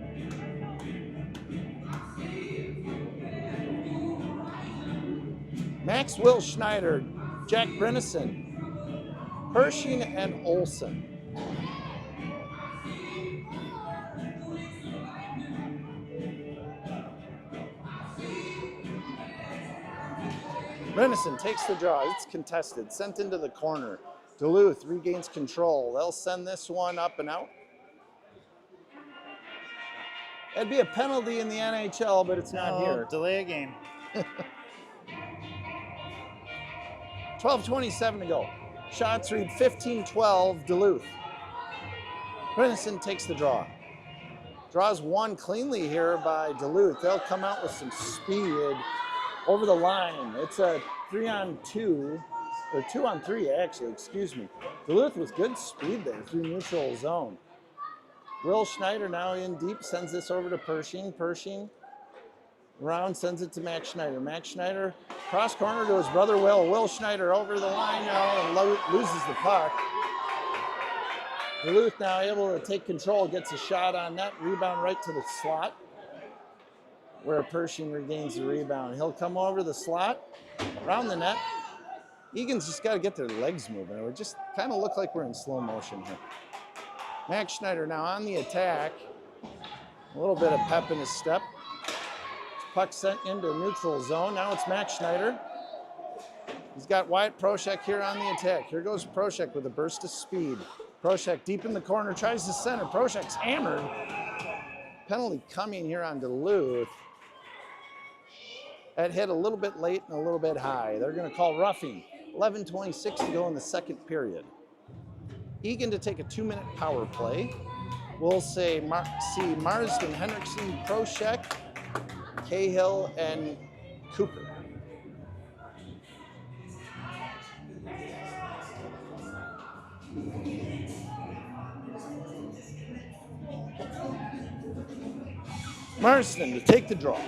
Max Will Schneider, Jack Brennison, Pershing, and Olson. Brennison takes the draw. It's contested, sent into the corner. Duluth regains control. They'll send this one up and out. That'd be a penalty in the NHL, but it's not here. Delay a game. 12:27 to go. Shots read 15-12 Duluth. Brennison takes the draw. Draws one cleanly here by Duluth. They'll come out with some speed over the line. It's a 3-on-2, or 2-on-3 actually, excuse me. Duluth with good speed there through neutral zone. Will Schneider now in deep, sends this over to Pershing. Pershing around, sends it to Max Schneider. Max Schneider cross corner to his brother Will. Will Schneider over the line now and loses the puck. Duluth now able to take control, gets a shot on net, rebound right to the slot, where Pershing regains the rebound. He'll come over the slot, around the net. Eagan's just got to get their legs moving. It would just kind of look like we're in slow motion here. Max Schneider now on the attack. A little bit of pep in his step. Puck sent into neutral zone. Now it's Max Schneider. He's got Wyatt Proshek here on the attack. Here goes Proshek with a burst of speed. Proshek deep in the corner, tries to center. Proshek's hammered. Penalty coming here on Duluth. That hit a little bit late and a little bit high. They're going to call roughing. 11:26 to go in the second period. Eagan to take a 2-minute power play. We'll say see Marsden, Henriksen, Proshek, Cahill, and Cooper. Marsden to take the draw.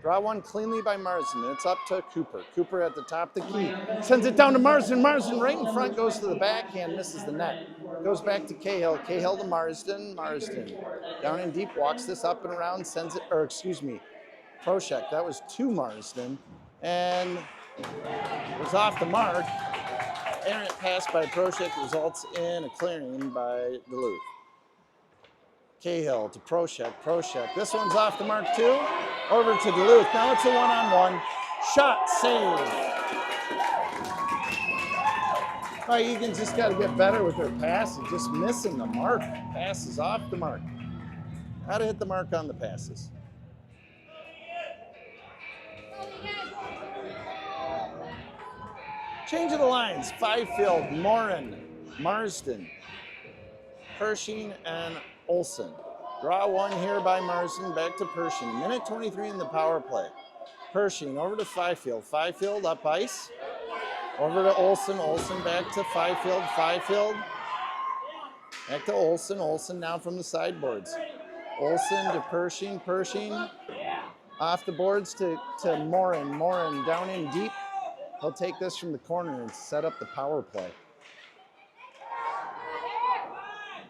Draw one cleanly by Marsden. It's up to Cooper. Cooper at the top of the key. Sends it down to Marsden. Marsden right in front, goes to the backhand, misses the net. Goes back to Cahill. Cahill to Marsden. Marsden down in deep, walks this up and around, sends it, or excuse me, Proshek. That was to Marsden. And it was off the mark. Errant pass by Proshek results in a clearing by Duluth. Cahill to Proshek. Proshek. This one's off the mark too. Over to Duluth. Now it's a one-on-one. Shot save. Oh, Eagan's just got to get better with their passes. Just missing the mark. Passes off the mark. How to hit the mark on the passes. Change of the lines. Fifield, Morin, Marsden, Pershing, and Olson. Draw one here by Marsden, back to Pershing. 1:23 in the power play. Pershing over to Fifield. Fifield up ice. Over to Olson. Olson back to Fifield. Fifield back to Olson. Olson now from the sideboards. Olson to Pershing. Pershing off the boards to Morin. Morin down in deep. He'll take this from the corner and set up the power play.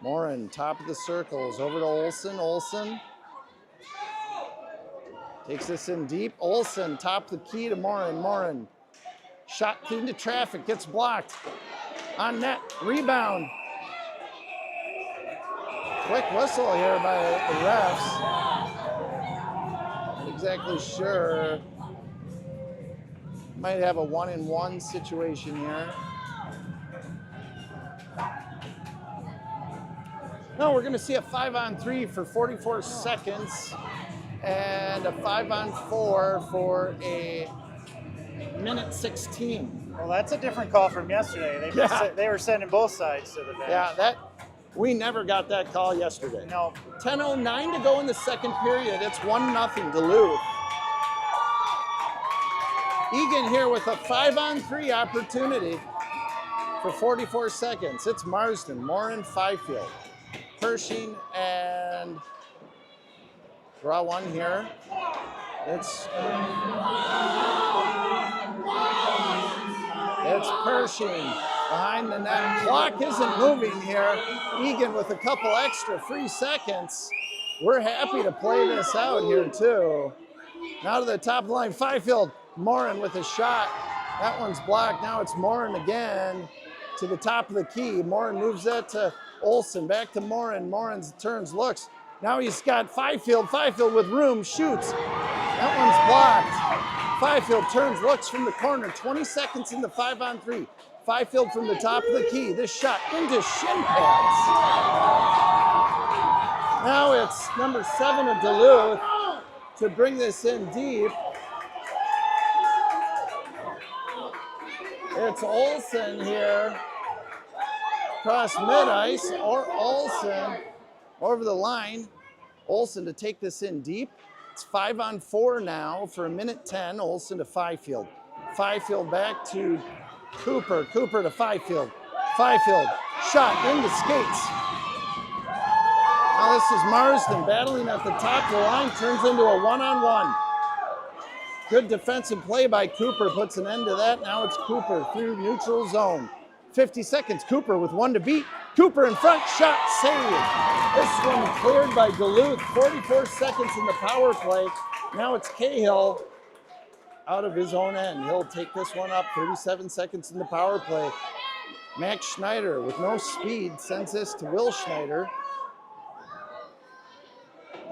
Morin, top of the circles, over to Olson. Olson takes this in deep. Olson, top of the key to Morin. Morin, shot into traffic, gets blocked. On net, rebound. Quick whistle here by the refs. exactly sure. Might have a 1-and-1 situation here. No, we're going to see a 5-on-3 for 44 seconds and a 5-on-4 for a minute 16. Well, that's a different call from yesterday. They were sending both sides to the bench. Yeah, we never got that call yesterday. No. 10:09 to go in the second period. It's 1-0 Duluth. Eagan here with a 5-on-3 opportunity for 44 seconds. It's Marsden, Morin, Fifield, Pershing, and draw one here. It's Pershing behind the net. Clock isn't moving here. Eagan with a couple extra free seconds. We're happy to play this out here too. Now to the top of the line, Fifield, Morin with a shot. That one's blocked. Now it's Morin again to the top of the key. Morin moves that to Olsen, back to Morin. Morin turns, looks. Now he's got Fifield. Fifield with room, shoots. That one's blocked. Fifield turns, looks from the corner. 20 seconds in the 5-on-3. Fifield from the top of the key. This shot into shin pads. Now it's number 7 of Duluth to bring this in deep. It's Olsen here. Cross mid-ice, or Olsen over the line. Olsen to take this in deep. It's 5-on-4 now for a minute 10. Olsen to Fifield. Fifield back to Cooper. Cooper to Fifield. Fifield, shot into skates. Now this is Marsden battling at the top of the line, turns into a 1-on-1. Good defensive play by Cooper, puts an end to that. Now it's Cooper through neutral zone. 50 seconds, Cooper with 1 to beat. Cooper in front, shot saved. This one cleared by Duluth. 44 seconds in the power play. Now it's Cahill out of his own end. He'll take this one up, 37 seconds in the power play. Max Schneider with no speed sends this to Will Schneider.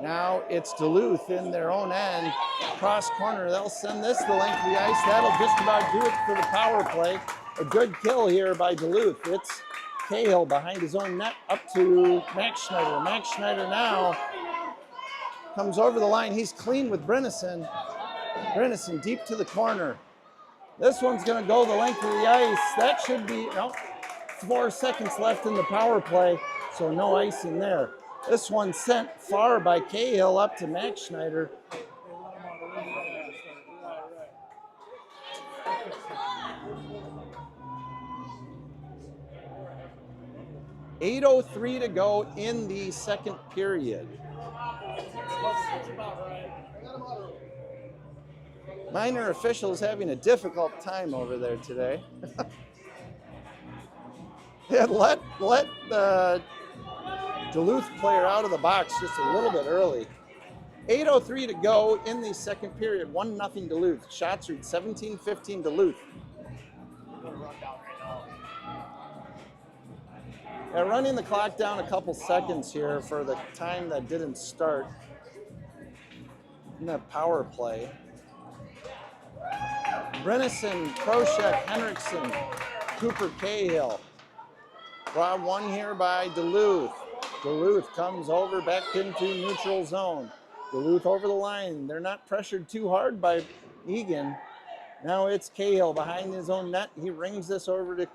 Now it's Duluth in their own end. Cross corner, they'll send this the length of the ice. That'll just about do it for the power play. A good kill here by Duluth. It's Cahill behind his own net up to Max Schneider. Max Schneider now comes over the line. He's clean with Brennison. Brennison deep to the corner. This one's going to go the length of the ice. That should be, no, 4 seconds left in the power play, so no icing there. This one sent far by Cahill up to Max Schneider. .803 to go in the second period. Minor officials having a difficult time over there today. Yeah, let the Duluth player out of the box just a little bit early. 8:03 to go in the second period. 1-0 Duluth. Shots read 17-15 Duluth. Yeah, running the clock down a couple seconds here for the time that didn't start in that power play. Brennison, Proshek, Henriksen, Cooper, Cahill. Draw one here by Duluth. Duluth comes over back into neutral zone. Duluth over the line. They're not pressured too hard by Eagan. Now it's Cahill behind his own net. He rings this over to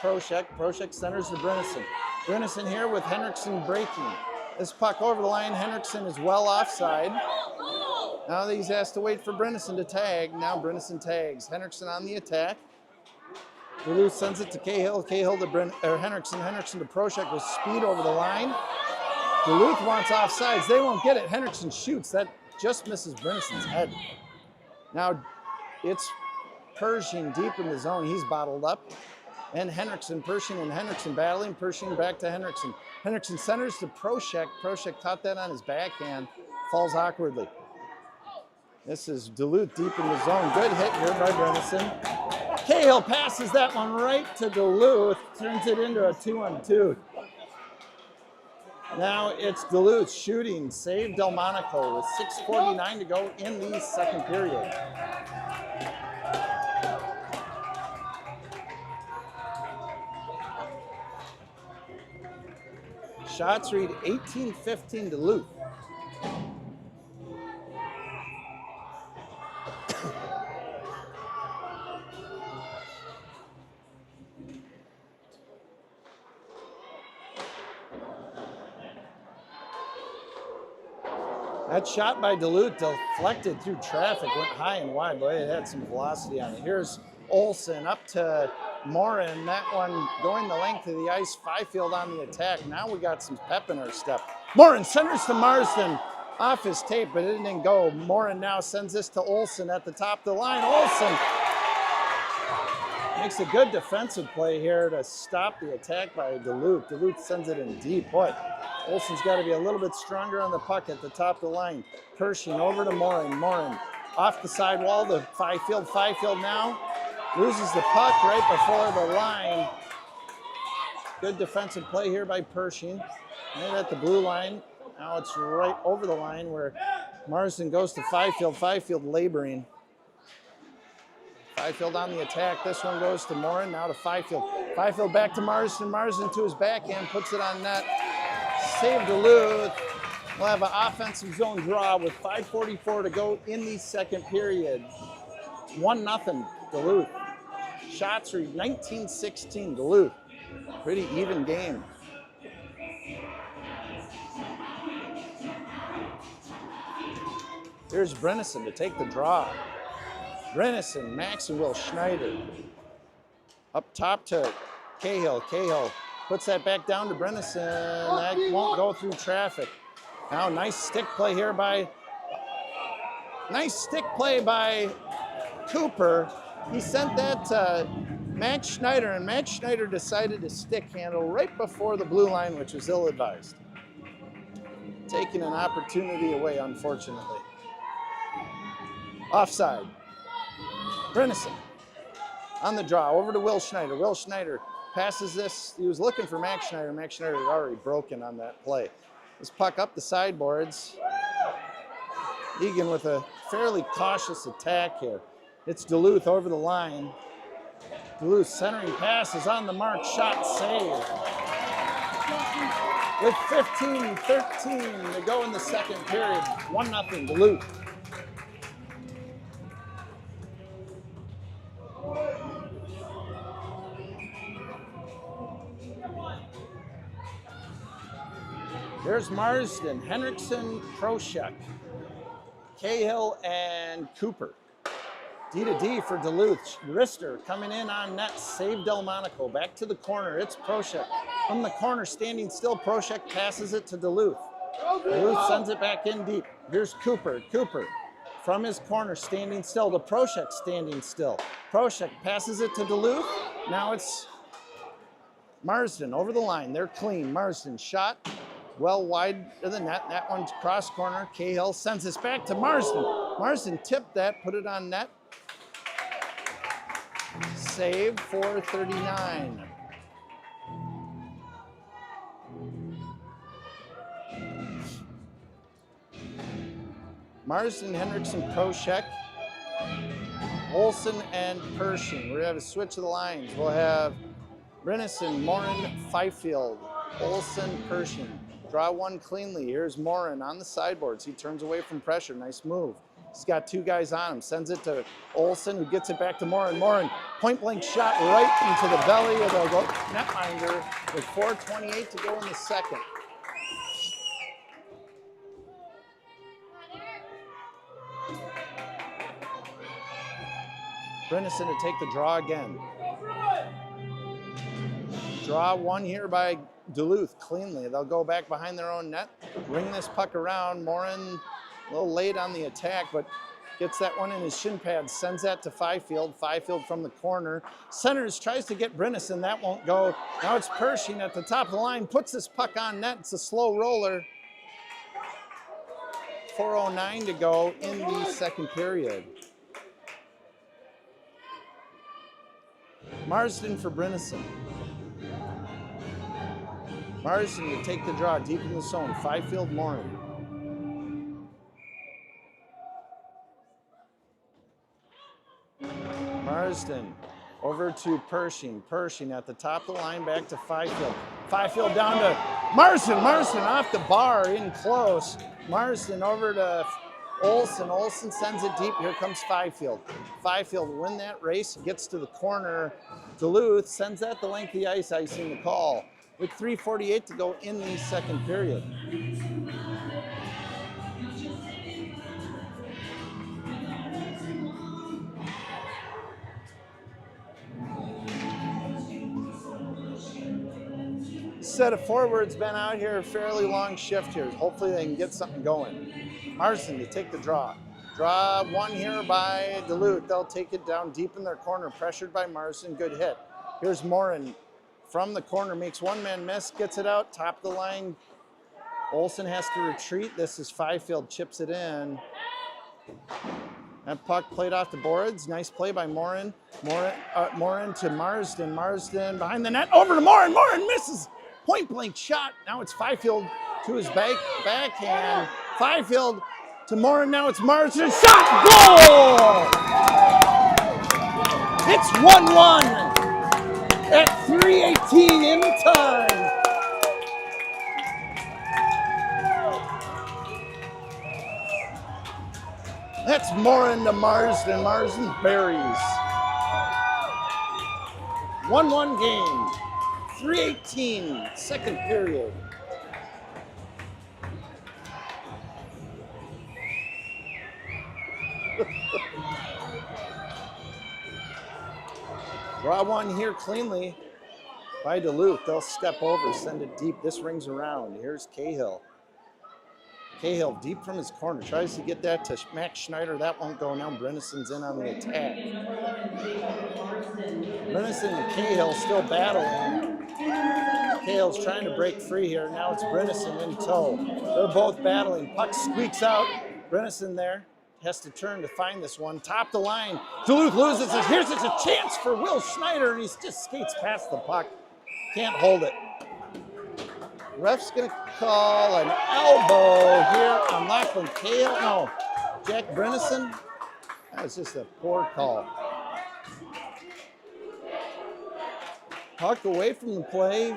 Proshek. Proshek centers to Brennison. Brennison here with Henriksen breaking. This puck over the line. Henriksen is well offside. Now he's asked to wait for Brennison to tag. Now Brennison tags. Henriksen on the attack. Duluth sends it to Cahill. Cahill to Henriksen. Henriksen to Proshek with speed over the line. Duluth wants offsides. They won't get it. Henriksen shoots. That just misses Brennison's head. Now it's Pershing deep in the zone. He's bottled up. And Henriksen, Pershing and Henriksen battling. Pershing back to Henriksen. Henriksen centers to Proshek. Proshek caught that on his backhand. Falls awkwardly. This is Duluth deep in the zone. Good hit here by Brennison. Cahill passes that one right to Duluth. Turns it into a 2-on-2. Now it's Duluth shooting, save Delmonico with 6:49 to go in the second period. Shots read 18-15 Duluth. That shot by Duluth deflected through traffic, went high and wide. Boy, it had some velocity on it. Here's Olsen up to Morin. That one going the length of the ice. Fifield on the attack. Now we got some pep in our step. Morin centers to Marsden. Off his tape, but it didn't go. Morin now sends this to Olsen at the top of the line. Olsen makes a good defensive play here to stop the attack by Duluth. Duluth sends it in deep. Boy, Olsen's got to be a little bit stronger on the puck at the top of the line. Pershing over to Morin. Morin off the side wall to Fifield. Fifield now loses the puck right before the line. Good defensive play here by Pershing. Made at the blue line. Now it's right over the line where Marsden goes to Fifield. Fifield laboring. Fifield on the attack. This one goes to Morin, now to Fifield. Fifield back to Marsden. Marsden to his backhand, puts it on net. Save Duluth. We'll have an offensive zone draw with 5:44 to go in the second period. 1-0 Duluth. Shots read 19-16 Duluth. Pretty even game. Here's Brennison to take the draw. Brennison, Max and Will Schneider. Up top to Cahill. Cahill puts that back down to Brennison. That won't go through traffic. Now nice stick play here by Cooper. He sent that to Max Schneider, and Max Schneider decided to stick handle right before the blue line, which was ill-advised. Taking an opportunity away, unfortunately. Offside. Brennison on the draw, over to Will Schneider. Will Schneider passes this. He was looking for Max Schneider. Max Schneider had already broken on that play. This puck up the sideboards. Eagan with a fairly cautious attack here. It's Duluth over the line. Duluth centering pass is on the mark. Shot save. With 15-13 to go in the second period. 1-0 Duluth. There's Marsden, Henriksen, Proshek, Cahill, and Cooper. D to D for Duluth. Rister coming in on net, save Delmonico. Back to the corner, it's Proshek. From the corner, standing still, Proshek passes it to Duluth. Duluth sends it back in deep. Here's Cooper. Cooper from his corner, standing still, to Proshek standing still. Proshek passes it to Duluth. Now it's Marsden over the line. They're clean. Marsden shot. Well wide of the net. That one's cross corner. Cahill sends this back to Marsden. Marsden tipped that, put it on net. Save for 39. Marsden, Henriksen, Proshek, Olsen, and Pershing. We're going to have a switch of the lines. We'll have Brennison, Morin, Fifield, Olsen, Pershing. Draw one cleanly. Here's Morin on the sideboards. He turns away from pressure. Nice move. He's got two guys on him. Sends it to Olsen, who gets it back to Morin. Morin, point blank shot right into the belly of the netminder with 4:28 to go in the second. Brennison to take the draw again. Draw one here by Duluth cleanly. They'll go back behind their own net, bring this puck around. Morin a little late on the attack, but gets that one in his shin pads, sends that to Fifield. Fifield from the corner. Centers, tries to get Brennison. That won't go. Now it's Pershing at the top of the line, puts this puck on net. It's a slow roller. 4:09 to go in the second period. Marsden for Brennison. Marsden to take the draw deep in the zone. Five-field Morin. Marsden over to Pershing. Pershing at the top of the line, back to Five-field. Five-field down to Marsden. Marsden off the bar, in close. Marsden over to Olson. Olson sends it deep. Here comes Five-field. Five-field win that race, gets to the corner. Duluth sends that the length of the ice, icing the call. With 3:48 to go in the second period. Set of forwards been out here a fairly long shift here. Hopefully they can get something going. Marsden to take the draw. Draw one here by Duluth. They'll take it down deep in their corner, pressured by Marsden. Good hit. Here's Morin from the corner, makes one man miss, gets it out, top of the line. Olson has to retreat. This is Five-field, chips it in. That puck played off the boards. Nice play by Morin. Morin to Marsden. Marsden behind the net, over to Morin. Morin misses. Point blank shot. Now it's Five-field to his backhand. Five-field to Morin. Now it's Marsden. Shot! Goal! It's 1-1 at 3:18 in time. That's Morin to Marsden. Marsden buries. 1-1 game. 3:18, second period. Draw one here cleanly by Duluth. They'll step over, send it deep. This rings around. Here's Cahill. Cahill deep from his corner. Tries to get that to Max Schneider. That won't go. Now Brennison's in on the attack. Brennison and Cahill still battling. Cahill's trying to break free here. Now it's Brennison in tow. They're both battling. Puck squeaks out. Brennison there has to turn to find this one. Top the line. Duluth loses it. Here's a chance for Will Schneider, and he just skates past the puck. Can't hold it. Ref's going to call an elbow here on Lachlan Cahill. No, Jack Brennison. That was just a poor call. Puck away from the play.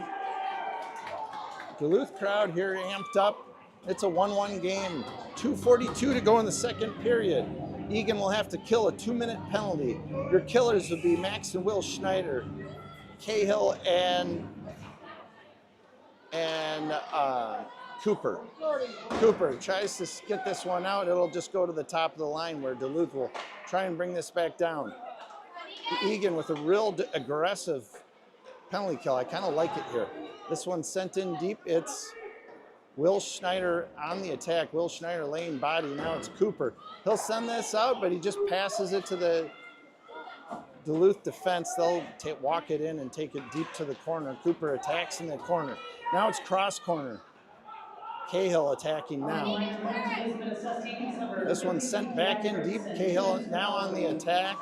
Duluth crowd here amped up. It's a 1-1 game. 2:42 to go in the second period. Eagan will have to kill a 2-minute penalty. Your killers would be Max and Will Schneider, Cahill and Cooper. Cooper tries to get this one out. It'll just go to the top of the line where Duluth will try and bring this back down. Eagan with a real aggressive penalty kill. I kind of like it here. This one's sent in deep. It's Will Schneider on the attack. Will Schneider laying body. Now it's Cooper. He'll send this out, but he just passes it to the Duluth defense. They'll walk it in and take it deep to the corner. Cooper attacks in the corner. Now it's cross corner. Cahill attacking now. This one's sent back in deep. Cahill now on the attack.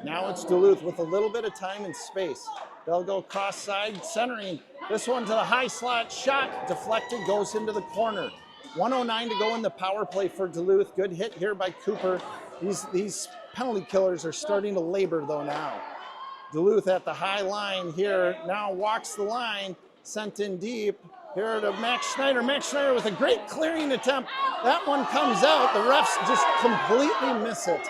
Now it's Duluth with a little bit of time and space. They'll go cross side, centering. This one to the high slot, shot deflected, goes into the corner. 1:09 to go in the power play for Duluth. Good hit here by Cooper. These penalty killers are starting to labor though now. Duluth at the high line here, now walks the line, sent in deep. Here to Max Schneider. Max Schneider with a great clearing attempt. That one comes out. The refs just completely miss it.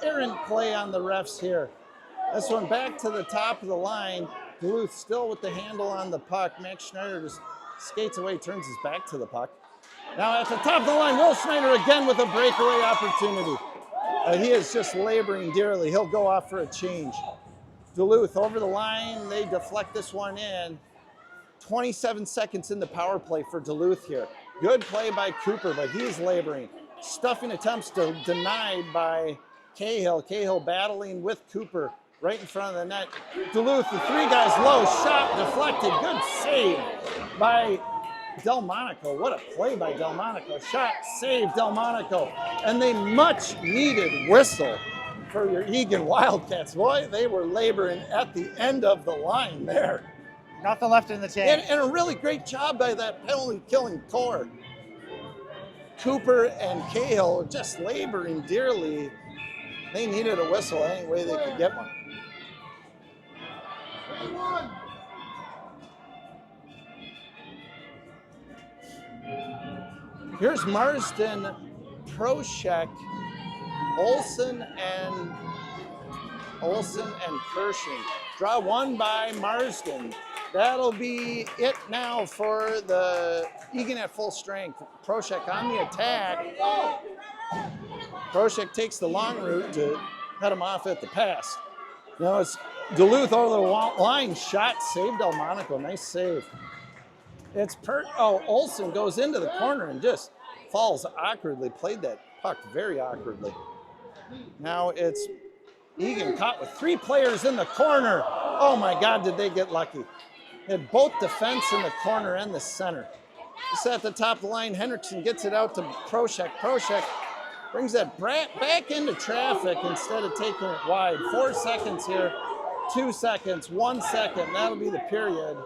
Errant play on the refs here. This one back to the top of the line. Duluth still with the handle on the puck. Max Schneider just skates away, turns his back to the puck. Now at the top of the line, Will Schneider again with a breakaway opportunity. He is just laboring dearly. He'll go off for a change. Duluth over the line. They deflect this one in. 27 seconds in the power play for Duluth here. Good play by Cooper, but he's laboring. Stuffing attempts denied by Cahill. Cahill battling with Cooper right in front of the net. Duluth, the three guys low, shot deflected. Good save by Delmonico. What a play by Delmonico. Shot, save Delmonico. And the much needed whistle for your Eagan Wildcats. Boy, they were laboring at the end of the line there. Nothing left in the tank. And a really great job by that penalty killing core. Cooper and Cahill just laboring dearly. They needed a whistle any way they could get one. Here's Marsden, Proshek, Olson and Pershing. Draw one by Marsden. That'll be it now for the Eagan at full strength. Proshek on the attack. Proshek takes the long route to head him off at the pass. Now it's Duluth over the line. Shot saved Delmonico. Nice save. It's Olson goes into the corner and just falls awkwardly. Played that puck very awkwardly. Now it's Eagan caught with 3 players in the corner. Oh my God, did they get lucky. Had both defense in the corner and the center. Just at the top of the line, Hendrickson gets it out to Proshek. Proshek brings that back into traffic instead of taking it wide. 4 seconds here, 2 seconds, 1 second. That'll be the period.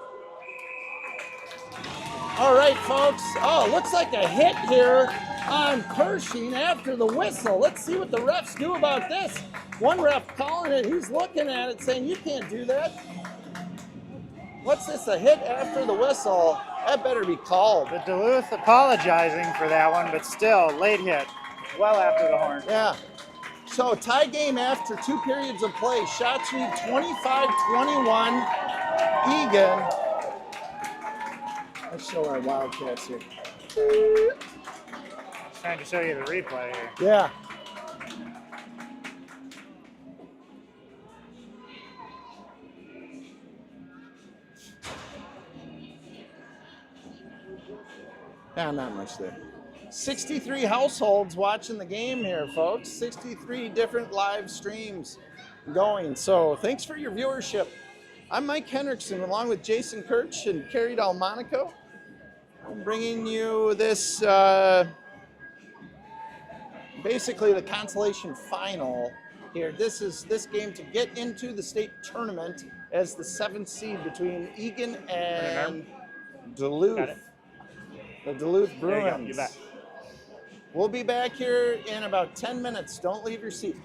All right, folks. Oh, looks like a hit here on Pershing after the whistle. Let's see what the refs do about this. One ref calling it. He's looking at it saying, you can't do that. What's this, a hit after the whistle? That better be called. The Duluth apologizing for that one, but still, late hit. Well after the horn. Yeah. So tie game after 2 periods of play. Shots lead 25-21. Eagan. Let's show our Wildcats here. Trying to show you the replay here. Yeah. Yeah, not much there. 63 households watching the game here, folks. 63 different live streams going. So thanks for your viewership. I'm Mike Hendrickson, along with Jason Kirch and Carrie Delmonico. I'm bringing you this, basically the consolation final here. This is this game to get into the state tournament as the 7th seed between Eagan and Duluth. Got it. The Duluth There you go. Bruins. You bet. We'll be back here in about 10 minutes. Don't leave your seat.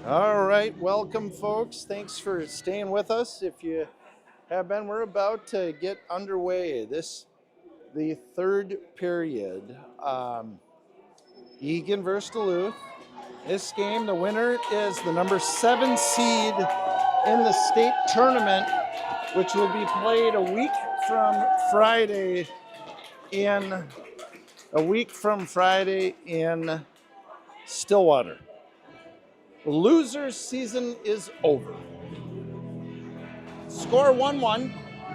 All right, welcome folks. Thanks for staying with us. If you have been, we're about to get underway. The third period. Eagan versus Duluth. This game, the winner is the number 7 seed in the state tournament, which will be played a week from Friday in Stillwater. The loser's season is over. Score 1-1.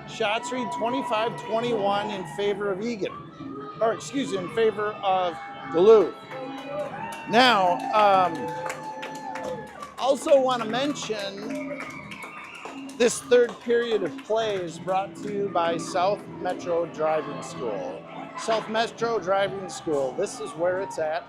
Shots read 25-21 in favor of Eagan. Or excuse me, in favor of Duluth. Now, also want to mention this third period of play is brought to you by South Metro Driving School. South Metro Driving School, this is where it's at.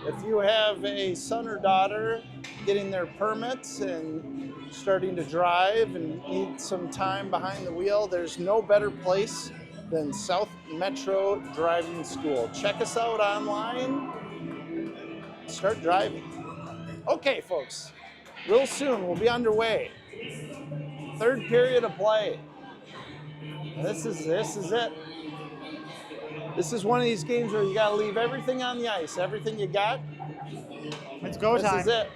If you have a son or daughter getting their permits and starting to drive and need some time behind the wheel, there's no better place than South Metro Driving School. Check us out online. Start driving. Okay, folks, real soon we'll be underway. Third period of play. This is it. This is one of these games where you got to leave everything on the ice, everything you got. It's go time. This is it.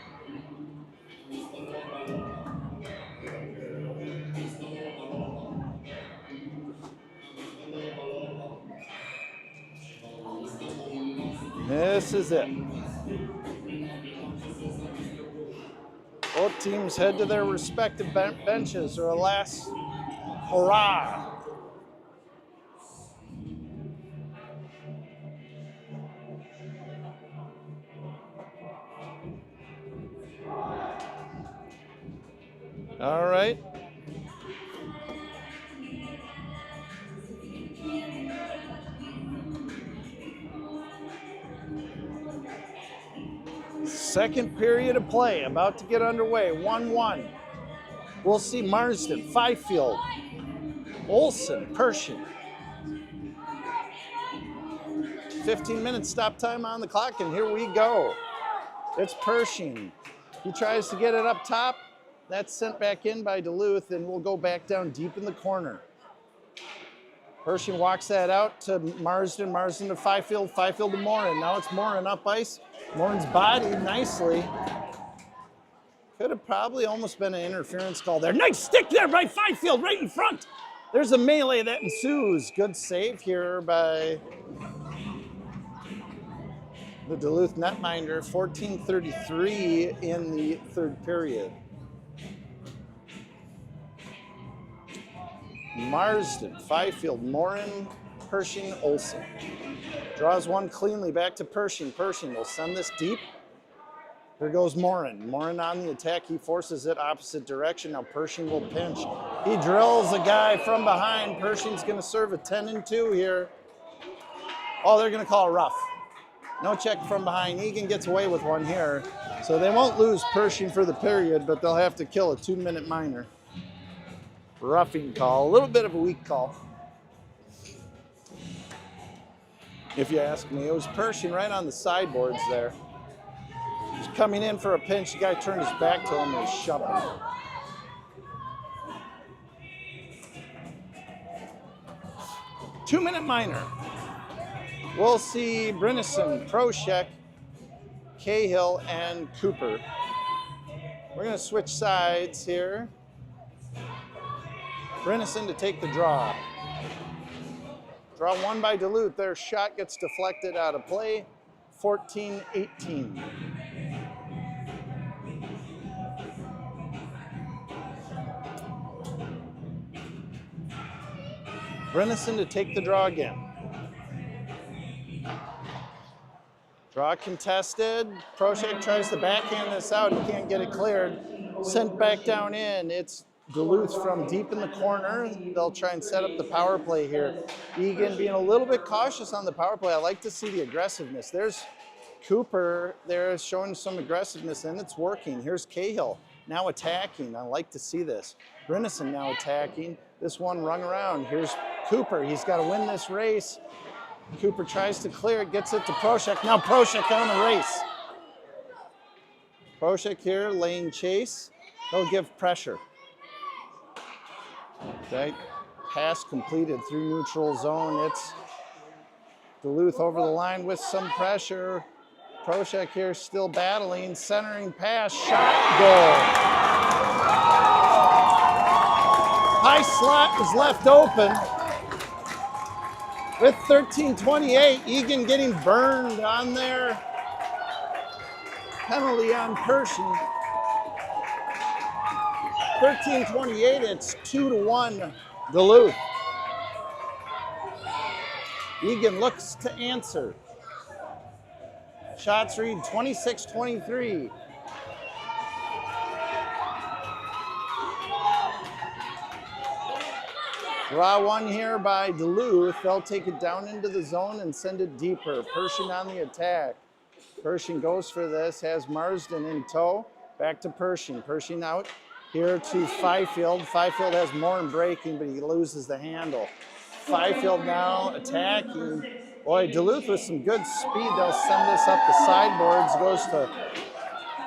This is it. Both teams head to their respective benches for a last hurrah. All right. Second period of play about to get underway, 1-1. We'll see Marsden, Fifield, Olson, Pershing. 15 minutes stop time on the clock, and here we go. It's Pershing. He tries to get it up top. That's sent back in by Duluth, and we'll go back down deep in the corner. Pershing walks that out to Marsden, Marsden to Fifield, Fifield to Morin. Now it's Morin up ice. Morin's bodied nicely. Could have probably almost been an interference call there. Nice stick there by Fifield, right in front. There's a melee that ensues. Good save here by the Duluth netminder. 14:33 in the third period. Marsden, Fifield, Morin, Pershing, Olson. Draws one cleanly back to Pershing. Pershing will send this deep. Here goes Morin. Morin on the attack. He forces it opposite direction. Now Pershing will pinch. He drills a guy from behind. Pershing's going to serve a 10-2 here. Oh, they're going to call a rough. No check from behind. Eagan gets away with one here. So they won't lose Pershing for the period, but they'll have to kill a 2-minute minor. Roughing call, a little bit of a weak call. If you ask me, it was Pershing right on the sideboards there. He's coming in for a pinch. The guy turned his back to him and shoved him. Two-minute minor. We'll see Brinison, Proshek, Cahill, and Cooper. We're going to switch sides here. Brinison to take the draw. Draw one by Duluth. Their shot gets deflected out of play. 14-18. Brinison to take the draw again. Draw contested. Proshek tries to backhand this out. He can't get it cleared. Sent back down in. It's Duluth from deep in the corner. They'll try and set up the power play here. Eagan being a little bit cautious on the power play. I like to see the aggressiveness. There's Cooper there showing some aggressiveness, and it's working. Here's Cahill now attacking. I like to see this. Brinison now attacking. This one rung around. Here's Cooper. He's got to win this race. Cooper tries to clear it, gets it to Proshek. Now Proshek on the race. Proshek here, lane chase. He'll give pressure. Okay, pass completed through neutral zone. It's Duluth over the line with some pressure. Proshek here still battling, centering pass, shot, goal. High slot is left open. With 13:28, Eagan getting burned on their penalty on Pershing. 13:28, it's 2-1 Duluth. Eagan looks to answer. Shots read 26-23. Draw one here by Duluth. They'll take it down into the zone and send it deeper. Pershing on the attack. Pershing goes for this, has Marsden in tow. Back to Pershing. Pershing out here to Fifield. Fifield has more in breaking, but he loses the handle. Fifield now attacking. Boy, Duluth with some good speed. They'll send this up the sideboards. Goes to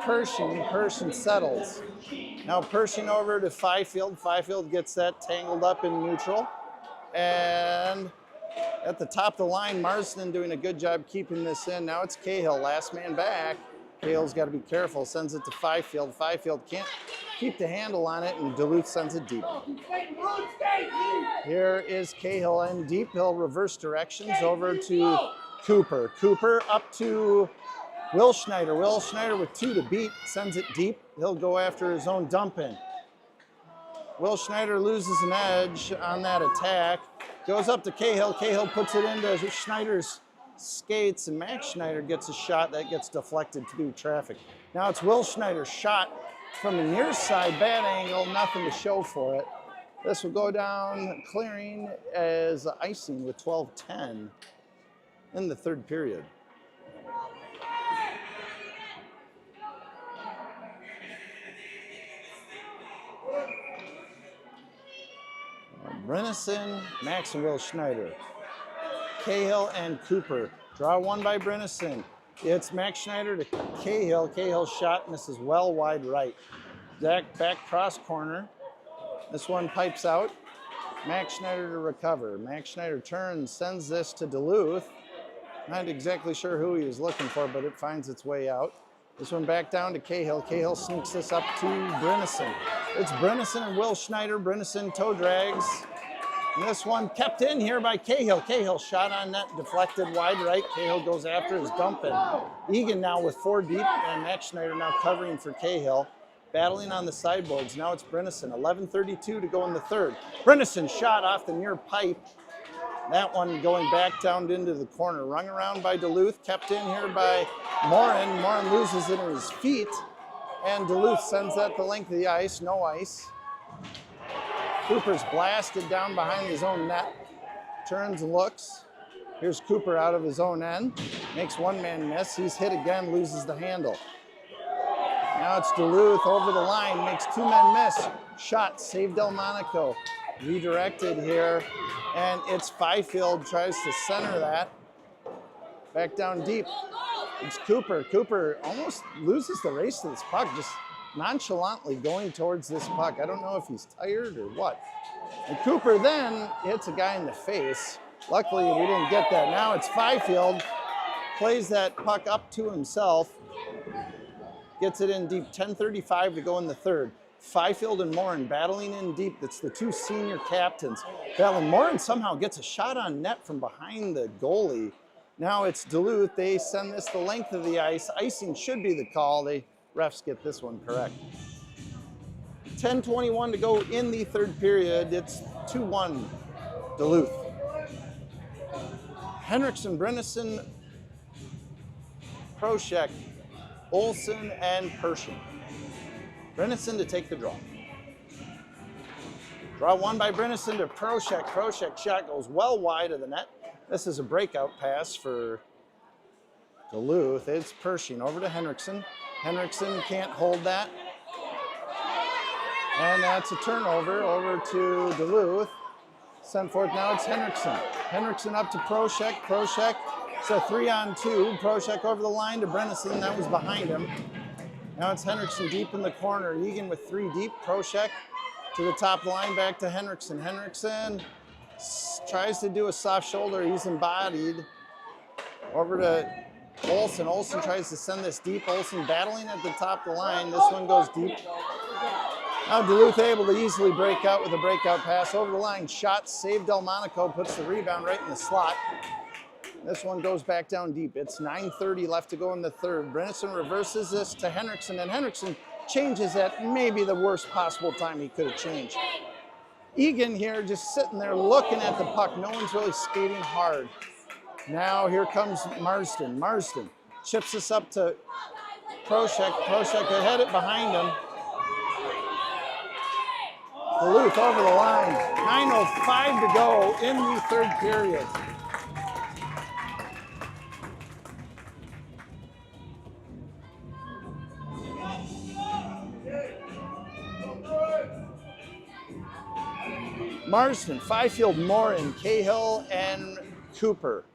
Pershing. Pershing settles. Now Pershing over to Fifield. Fifield gets that tangled up in neutral. And at the top of the line, Marsden doing a good job keeping this in. Now it's Cahill, last man back. Cahill's got to be careful, sends it to Fifield. Fifield can't keep the handle on it, and Duluth sends it deep. Here is Cahill in deep. He'll reverse directions over to Cooper. Cooper up to Will Schneider. Will Schneider with 2 to beat, sends it deep. He'll go after his own dump in. Will Schneider loses an edge on that attack. Goes up to Cahill. Cahill puts it into Schneider's skates, and Max Schneider gets a shot that gets deflected through traffic. Now it's Will Schneider's shot from the near side, bad angle, nothing to show for it. This will go down clearing as icing with 12:10 in the third period. Brennison, Max and Will Schneider. Cahill and Cooper. Draw one by Brennison. It's Max Schneider to Cahill. Cahill's shot misses well wide right. Back cross corner. This one pipes out. Max Schneider to recover. Max Schneider turns, sends this to Duluth. Not exactly sure who he was looking for, but it finds its way out. This one back down to Cahill. Cahill sneaks this up to Brennison. It's Brennison and Will Schneider. Brennison toe drags. And this one kept in here by Cahill. Cahill shot on net, deflected wide right. Cahill goes after his dump in. Eagan now with 4 deep, and Max Schneider now covering for Cahill. Battling on the sideboards. Now it's Brennison. 11:32 to go in the third. Brennison shot off the near pipe. That one going back down into the corner. Rung around by Duluth. Kept in here by Morin. Morin loses it in his feet. And Duluth sends that the length of the ice. No ice. Cooper's blasted down behind his own net. Turns and looks. Here's Cooper out of his own end. Makes one man miss. He's hit again, loses the handle. Now it's Duluth over the line, makes 2 men miss. Shot, save Delmonico. Redirected here, and it's Fifield, tries to center that. Back down deep. It's Cooper. Cooper almost loses the race to this puck, just nonchalantly going towards this puck. I don't know if he's tired or what. And Cooper then hits a guy in the face. Luckily, we didn't get that. Now it's Fifield, plays that puck up to himself, gets it in deep. 10:35 to go in the third. Fifield and Morin battling in deep. That's the 2 senior captains. Battling. Morin somehow gets a shot on net from behind the goalie. Now it's Duluth. They send this the length of the ice. Icing should be the call. The refs get this one correct. 10:21 to go in the third period. It's 2-1 Duluth. Henriksen, Brennison, Proshek, Olsen, and Pershing. Brennison to take the draw. Draw one by Brennison to Proshek. Proshek shot goes well wide of the net. This is a breakout pass for Duluth. It's Pershing over to Henriksen. Henriksen can't hold that. And that's a turnover over to Duluth. Sent forth now, it's Henriksen. Henriksen up to Proshek. Proshek, it's a 3-on-2. Proshek over the line to Brennison. That was behind him. Now it's Henriksen deep in the corner. Eagan with 3 deep. Proshek to the top of the line, back to Henriksen. Henriksen tries to do a soft shoulder. He's embodied. Over to Olsen. Olsen tries to send this deep. Olsen battling at the top of the line. This one goes deep. Now Duluth able to easily break out with a breakout pass over the line. Shot saved Delmonico, puts the rebound right in the slot. This one goes back down deep. It's 9:30 left to go in the third. Brennison reverses this to Henriksen, and Henriksen changes at maybe the worst possible time he could have changed. Eagan here just sitting there looking at the puck. No one's really skating hard. Now here comes Marsden. Marsden chips this up to Proshek. Proshek had it behind him. Duluth over the line. 9:05 to go in the third period. Marsden, Fifield, Morin, Cahill, and Cooper.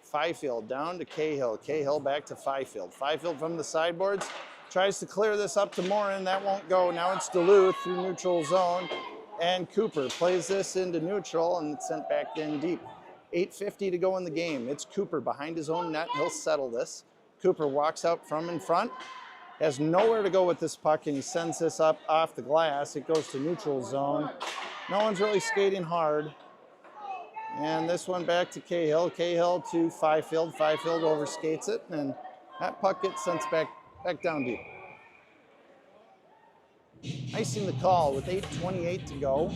Fifield down to Cahill. Cahill back to Fifield. Fifield from the sideboards. Tries to clear this up to Morin. That won't go. Now it's Duluth through neutral zone. And Cooper plays this into neutral and it's sent back in deep. 8:50 to go in the game. It's Cooper behind his own net. He'll settle this. Cooper walks out from in front. Has nowhere to go with this puck and he sends this up off the glass. It goes to neutral zone. No one's really skating hard. And this one back to Cahill. Cahill to Fifield. Fifield overskates it and that puck gets sent back down deep. Icing the call with 8:28 to go.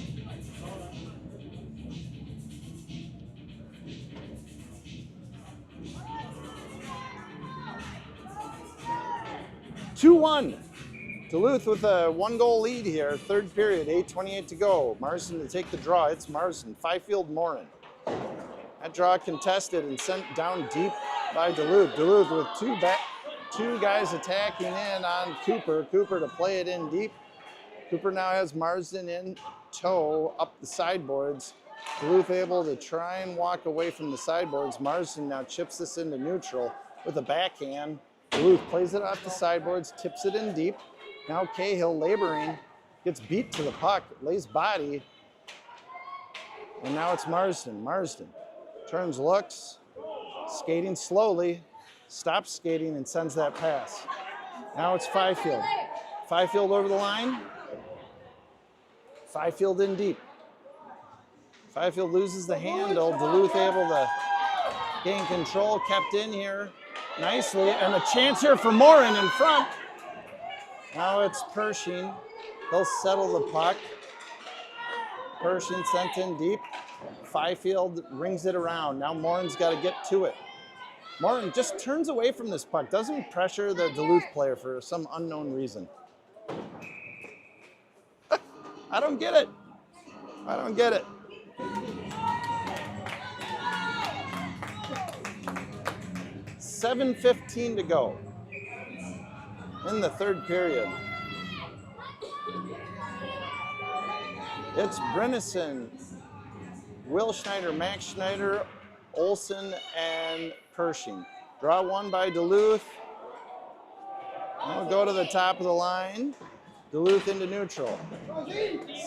(2-1). Duluth with a 1-goal lead here. Third period, 8:28 to go. Marsden to take the draw. It's Marsden. Fifield, Morin. That draw contested and sent down deep by Duluth. Duluth with two guys attacking in on Cooper. Cooper to play it in deep. Cooper now has Marsden in tow up the sideboards. Duluth able to try and walk away from the sideboards. Marsden now chips this into neutral with a backhand. Duluth plays it off the sideboards, tips it in deep. Now Cahill laboring, gets beat to the puck, lays body. And now it's Marsden. Marsden turns, looks, skating slowly, stops skating and sends that pass. Now it's Fifield. Fifield over the line. Fifield in deep. Fifield loses the handle. Duluth able to gain control, kept in here nicely. And a chance here for Morin in front. Now it's Pershing. He'll settle the puck. Pershing sent in deep. Fifield rings it around. Now Morin's got to get to it. Morin just turns away from this puck. Doesn't pressure the Duluth player for some unknown reason. I don't get it. I don't get it. $7:15 to go in the third period. It's Brennison, Will Schneider, Max Schneider, Olsen, and Pershing. Draw one by Duluth. We'll go to the top of the line. Duluth into neutral.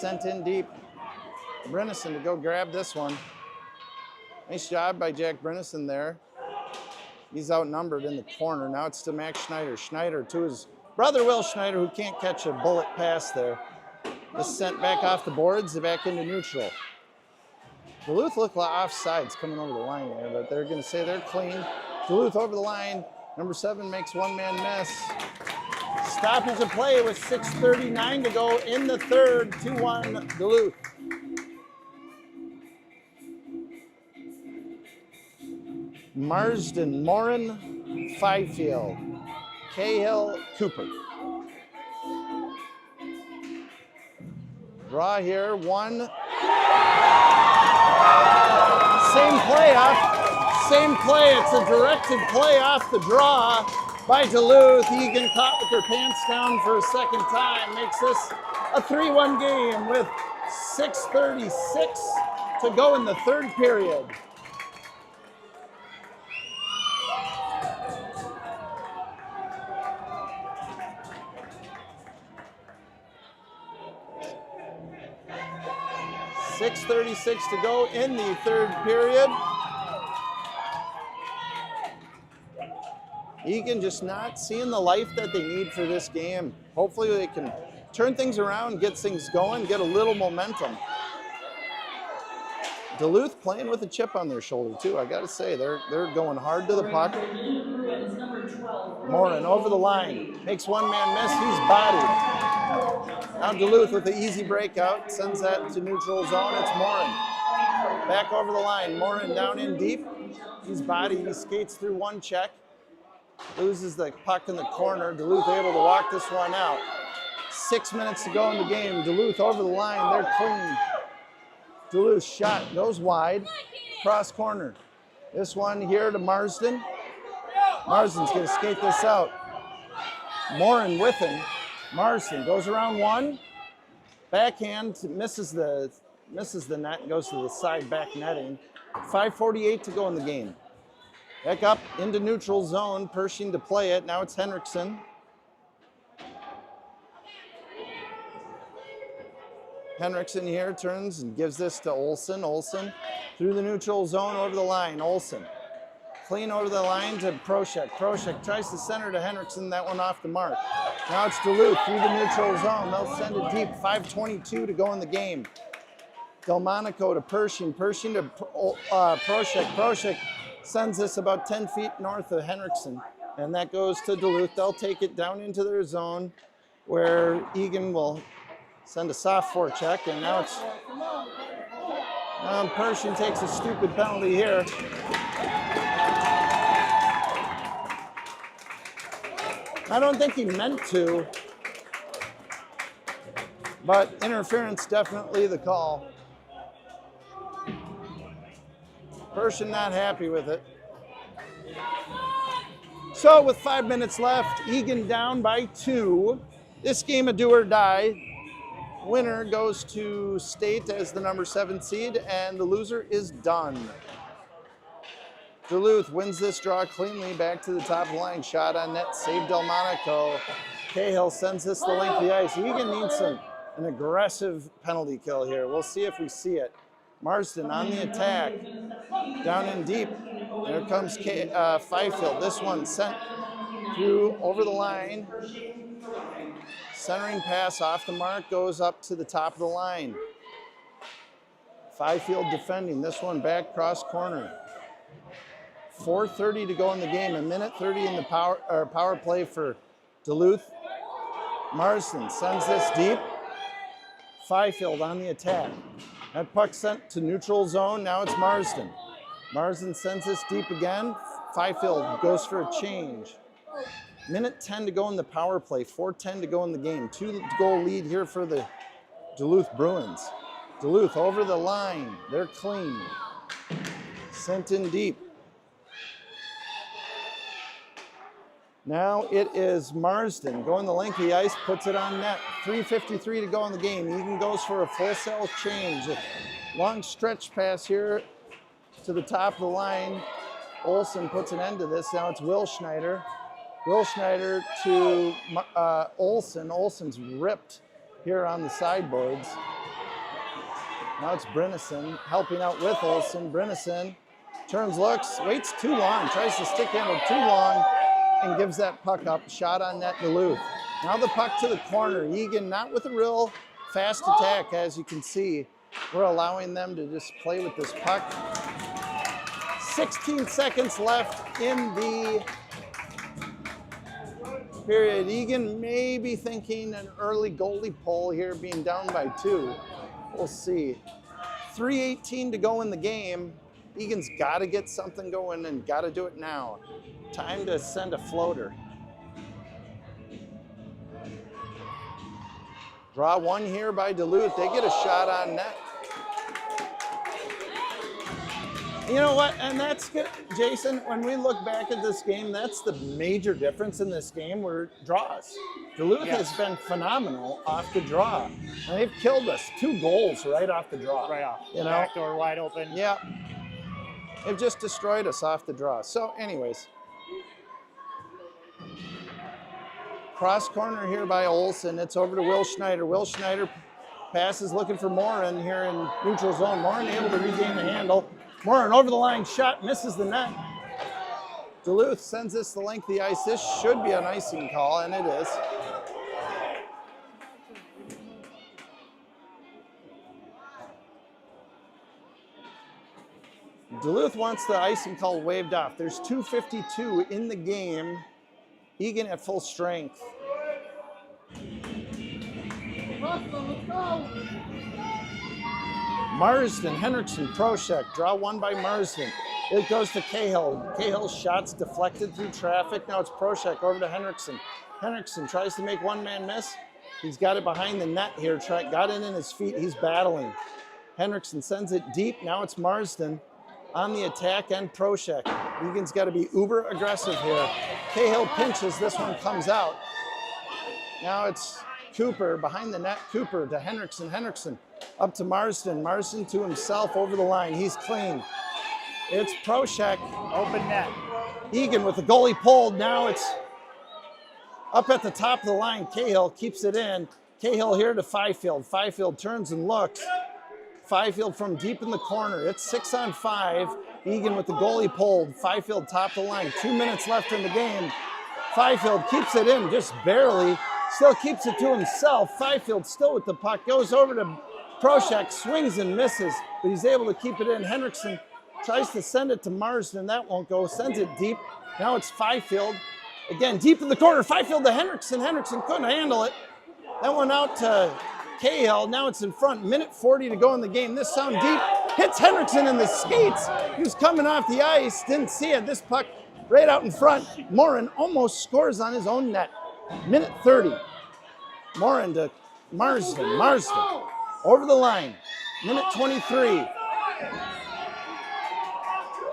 Sent in deep. Brennison to go grab this one. Nice job by Jack Brennison there. He's outnumbered in the corner. Now it's to Max Schneider. Schneider to his brother Will Schneider, who can't catch a bullet pass there. Just sent back off the boards, back into neutral. Duluth look like offsides coming over the line there, but they're going to say they're clean. Duluth over the line. Number 7 makes one-man miss. Stoppage of play with 6:39 to go in the third. 2-1 Duluth. Marsden, Morin, Fifield, Cahill, Cooper. Draw here, one. Same play. It's a directed play off the draw by Duluth. Eagan caught with her pants down for a second time. Makes this a 3-1 game with 6:36 to go in the third period. 6:36 to go in the third period. Eagan just not seeing the life that they need for this game. Hopefully they can turn things around, get things going, get a little momentum. Duluth playing with a chip on their shoulder too. I gotta say, they're going hard to the puck. Morin over the line, makes one man miss, he's bodied. Now Duluth with the easy breakout, sends that to neutral zone, it's Morin. Back over the line, Morin down in deep. He's bodied, he skates through one check. Loses the puck in the corner. Duluth able to walk this one out. 6 minutes to go in the game. Duluth over the line, they're clean. Duluth shot goes wide, cross corner. This one here to Marsden. Marsden's gonna skate this out. Morin with him. Marsden goes around one. Backhand misses the net, goes to the side back netting. 5:48 to go in the game. Back up into neutral zone, Pershing to play it. Now it's Henriksen. Henriksen here turns and gives this to Olsen. Olsen through the neutral zone over the line. Olsen clean over the line to Proshek. Proshek tries to center to Henriksen. That one off the mark. Now it's Duluth through the neutral zone. They'll send it deep. 5:22 to go in the game. Delmonico to Pershing. Pershing to Proshek. Proshek sends this about 10 feet north of Henriksen, and that goes to Duluth. They'll take it down into their zone where Eagan will send a soft forecheck, and now it's Pershing takes a stupid penalty here. I don't think he meant to, but interference definitely the call. Pershing not happy with it. So with 5 minutes left, Eagan down by 2. This game a do or die. Winner goes to state as the number 7 seed, and the loser is done. Duluth wins this draw cleanly, back to the top of the line. Shot on net, save Delmonico. Cahill sends this the length of the ice. Eagan needs an aggressive penalty kill here. We'll see if we see it. Marsden on the attack, down in deep. There comes Fifield. This one sent through over the line. Centering pass off the mark, goes up to the top of the line. Fifield defending. This one back cross corner. 4:30 to go in the game. 1:30 in the power play for Duluth. Marsden sends this deep. Fifield on the attack. That puck sent to neutral zone. Now it's Marsden. Marsden sends this deep again. Fifield goes for a change. 1:10 to go in the power play. 4:10 to go in the game. 2-goal lead here for the Duluth Bruins. Duluth over the line. They're clean. Sent in deep. Now it is Marsden going the length of the ice, puts it on net. 3:53 to go in the game. Eagan goes for a full sail change. A long stretch pass here to the top of the line. Olsen puts an end to this. Now it's Will Schneider. Will Schneider to Olsen. Olsen's ripped here on the sideboards. Now it's Brynison helping out with Olsen. Brynison turns, looks, waits too long, tries to stick handle too long, and gives that puck up. Shot on net, Duluth. Now the puck to the corner. Eagan not with a real fast attack, as you can see. We're allowing them to just play with this puck. 16 seconds left in the period. Eagan may be thinking an early goalie pull here, being down by 2. We'll see. 3:18 to go in the game. Eagan's got to get something going and got to do it now. Time to send a floater. Draw one here by Duluth. They get a shot on net. You know what? And that's good, Jason. When we look back at this game, that's the major difference in this game were draws. Duluth has been phenomenal off the draw. And they've killed us. 2 goals right off the draw. Right off. You know? Backdoor wide open. Yeah. They've just destroyed us off the draw. So anyways. Cross corner here by Olsen. It's over to Will Schneider. Will Schneider Pass is looking for Morin here in neutral zone. Morin able to regain the handle. Morin over the line, shot, misses the net. Duluth sends this the length of the ice. This should be an icing call, and it is. Duluth wants the icing call waved off. There's 2:52 in the game. Eagan at full strength. Marsden, Henriksen, Proshek. Draw one by Marsden. It goes to Cahill. Cahill's shot's deflected through traffic. Now it's Proshek over to Henriksen. Henriksen tries to make one-man miss. He's got it behind the net here. Got it in his feet. He's battling. Henriksen sends it deep. Now it's Marsden on the attack and Proshek. Egan's got to be uber aggressive here. Cahill pinches. This one comes out. Now it's Cooper behind the net. Cooper to Henriksen. Henriksen up to Marsden. Marsden to himself over the line. He's clean. It's Proshek. Open net. Eagan with the goalie pulled. Now it's up at the top of the line. Cahill keeps it in. Cahill here to Fifield. Fifield turns and looks. Fifield from deep in the corner. It's 6-on-5. Eagan with the goalie pulled. Fifield top of the line. 2 minutes left in the game. Fifield keeps it in just barely. Still keeps it to himself. Fifield still with the puck. Goes over to Proshek. Swings and misses, but he's able to keep it in. Henriksen tries to send it to Marsden. That won't go. Sends it deep. Now it's Fifield. Again, deep in the corner. Fifield to Henriksen. Henriksen couldn't handle it. That one out to Cahill. Now it's in front. Minute 40 to go in the game. This sound deep. Hits Henriksen in the skates. He was coming off the ice. Didn't see it. This puck right out in front. Morin almost scores on his own net. Minute 30. Morin to Marsden. Marsden over the line. Minute 23.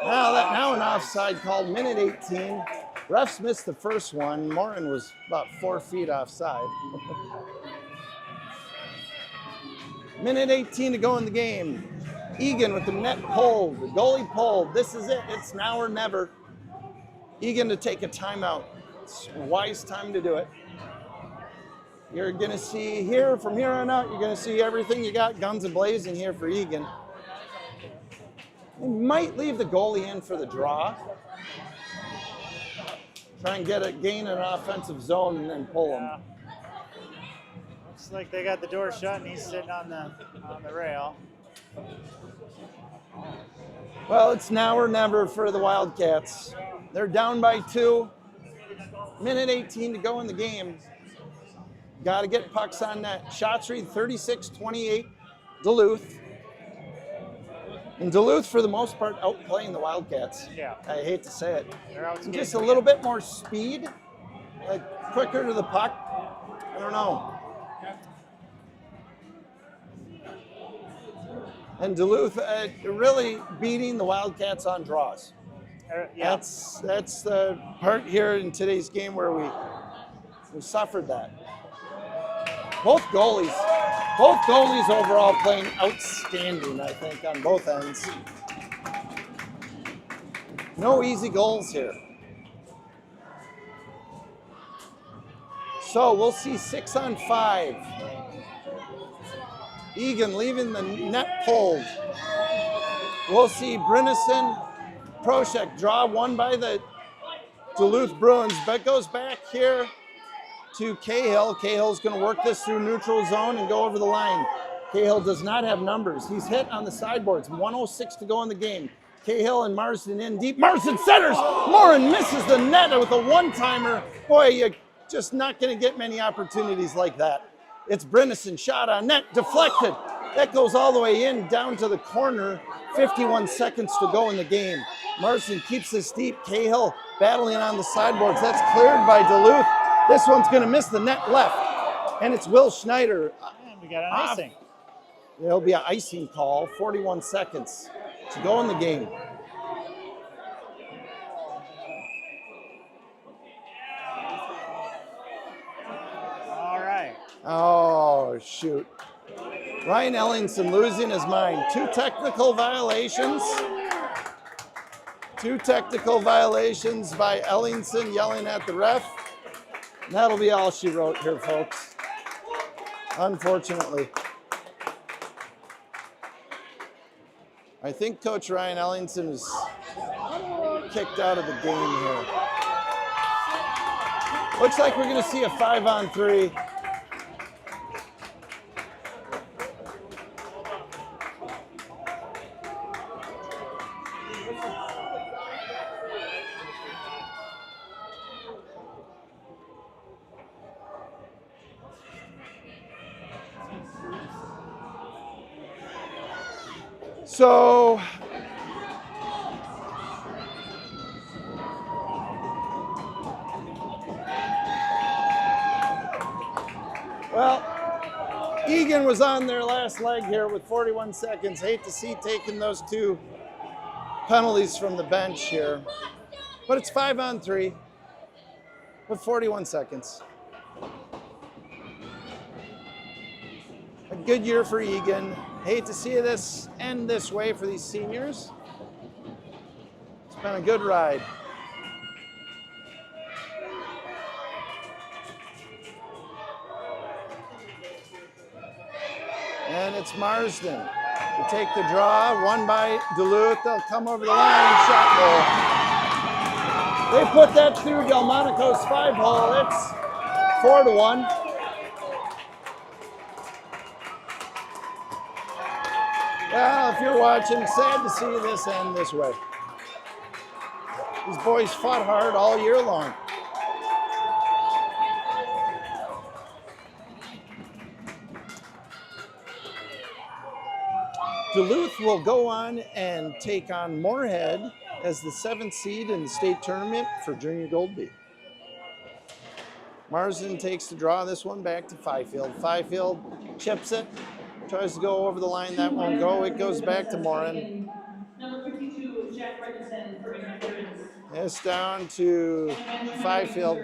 Now an offside called. Minute 18. Refs missed the first one. Morin was about 4 feet offside. Minute 18 to go in the game. Eagan with the net pulled. The goalie pulled. This is it. It's now or never. Eagan to take a timeout. It's a wise time to do it. You're going to see here, from here on out, you're going to see everything you got guns a-blazing here for Eagan. They might leave the goalie in for the draw. Try and gain an offensive zone and then pull him. Looks like they got the door shut and he's sitting on the rail. Well, it's now or never for the Wildcats. They're down by 2. Minute 18 to go in the game. Got to get pucks on net. Shots read 36-28 Duluth. And Duluth, for the most part, outplaying the Wildcats. Yeah. I hate to say it. They're out Just a little bit more speed, like quicker to the puck. I don't know. And Duluth really beating the Wildcats on draws. Yeah. That's the part here in today's game where we suffered that. Both goalies overall playing outstanding, I think, on both ends. No easy goals here. So we'll see 6-on-5. Eagan leaving the net pulled. We'll see Brynison, Proshek draw one by the Duluth Bruins, but goes back here to Cahill. Cahill's going to work this through neutral zone and go over the line. Cahill does not have numbers. He's hit on the sideboards. 1:06 to go in the game. Cahill and Marsden in deep. Marsden centers. Morin misses the net with a one-timer. Boy, you're just not going to get many opportunities like that. It's Brynison, shot on net, deflected. That goes all the way in, down to the corner. 51 seconds to go in the game. Marsden keeps this deep. Cahill battling on the sideboards. That's cleared by Duluth. This one's going to miss the net left, and it's Will Schneider. And we got an icing. There'll be an icing call. 41 seconds to go in the game. All right. Oh, shoot. Ryan Ellingson losing his mind. 2 technical violations. 2 technical violations by Ellingson yelling at the ref. And that'll be all she wrote here, folks. Unfortunately. I think Coach Ryan Ellington is kicked out of the game here. Looks like we're going to see a 5-on-3. So well, Eagan was on their last leg here with 41 seconds. Hate to see taking those 2 penalties from the bench here. But it's 5-on-3 with 41 seconds. A good year for Eagan. Hate to see this end this way for these seniors. It's been a good ride. And it's Marsden to take the draw, won by Duluth. They'll come over the line and shot goal. They put that through Delmonico's 5-hole. It's 4-1. Well, if you're watching, sad to see this end this way. These boys fought hard all year long. Duluth will go on and take on Moorhead as the 7th seed in the state tournament for Junior Gold B. Marsden takes the draw this one back to Fifield. Fifield chips it, tries to go over the line, that won't go. It goes back to Morin. Number 52, Jack Richardson for interference. It's down to Fifield.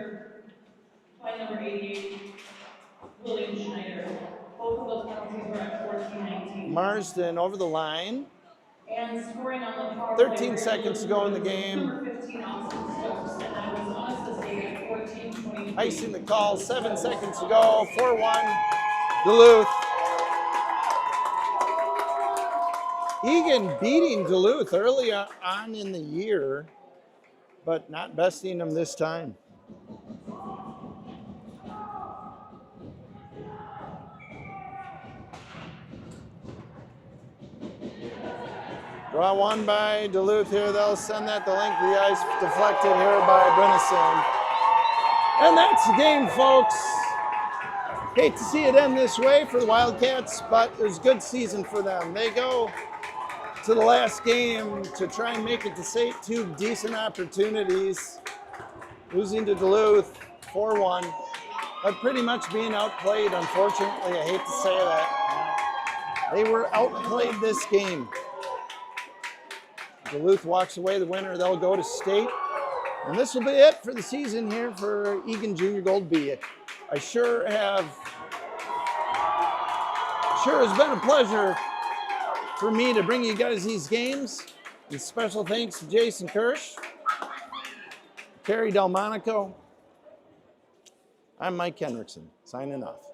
By number 88, William Schneider. Both of those penalties were at 14-19. Marsden over the line. And scoring on the power 13 seconds to go in the game. Number 15, Austin Stokes, and that was on a mistake at 14-23. Icing the call, 7 seconds to go, 4-1, Duluth. Eagan beating Duluth early on in the year, but not besting them this time. Draw one by Duluth here. They'll send that the length of the ice, deflected here by Brenison. And that's the game, folks. Hate to see it end this way for the Wildcats, but it was a good season for them. They go to the last game to try and make it to state, 2 decent opportunities. Losing to Duluth, 4-1. But pretty much being outplayed, unfortunately. I hate to say that. They were outplayed this game. Duluth walks away the winner. They'll go to state. And this will be it for the season here for Eagan Junior Gold B. I sure has been a pleasure for me to bring you guys these games. And special thanks to Jason Kirsch, Kerry Delmonico. I'm Mike Henriksen, signing off.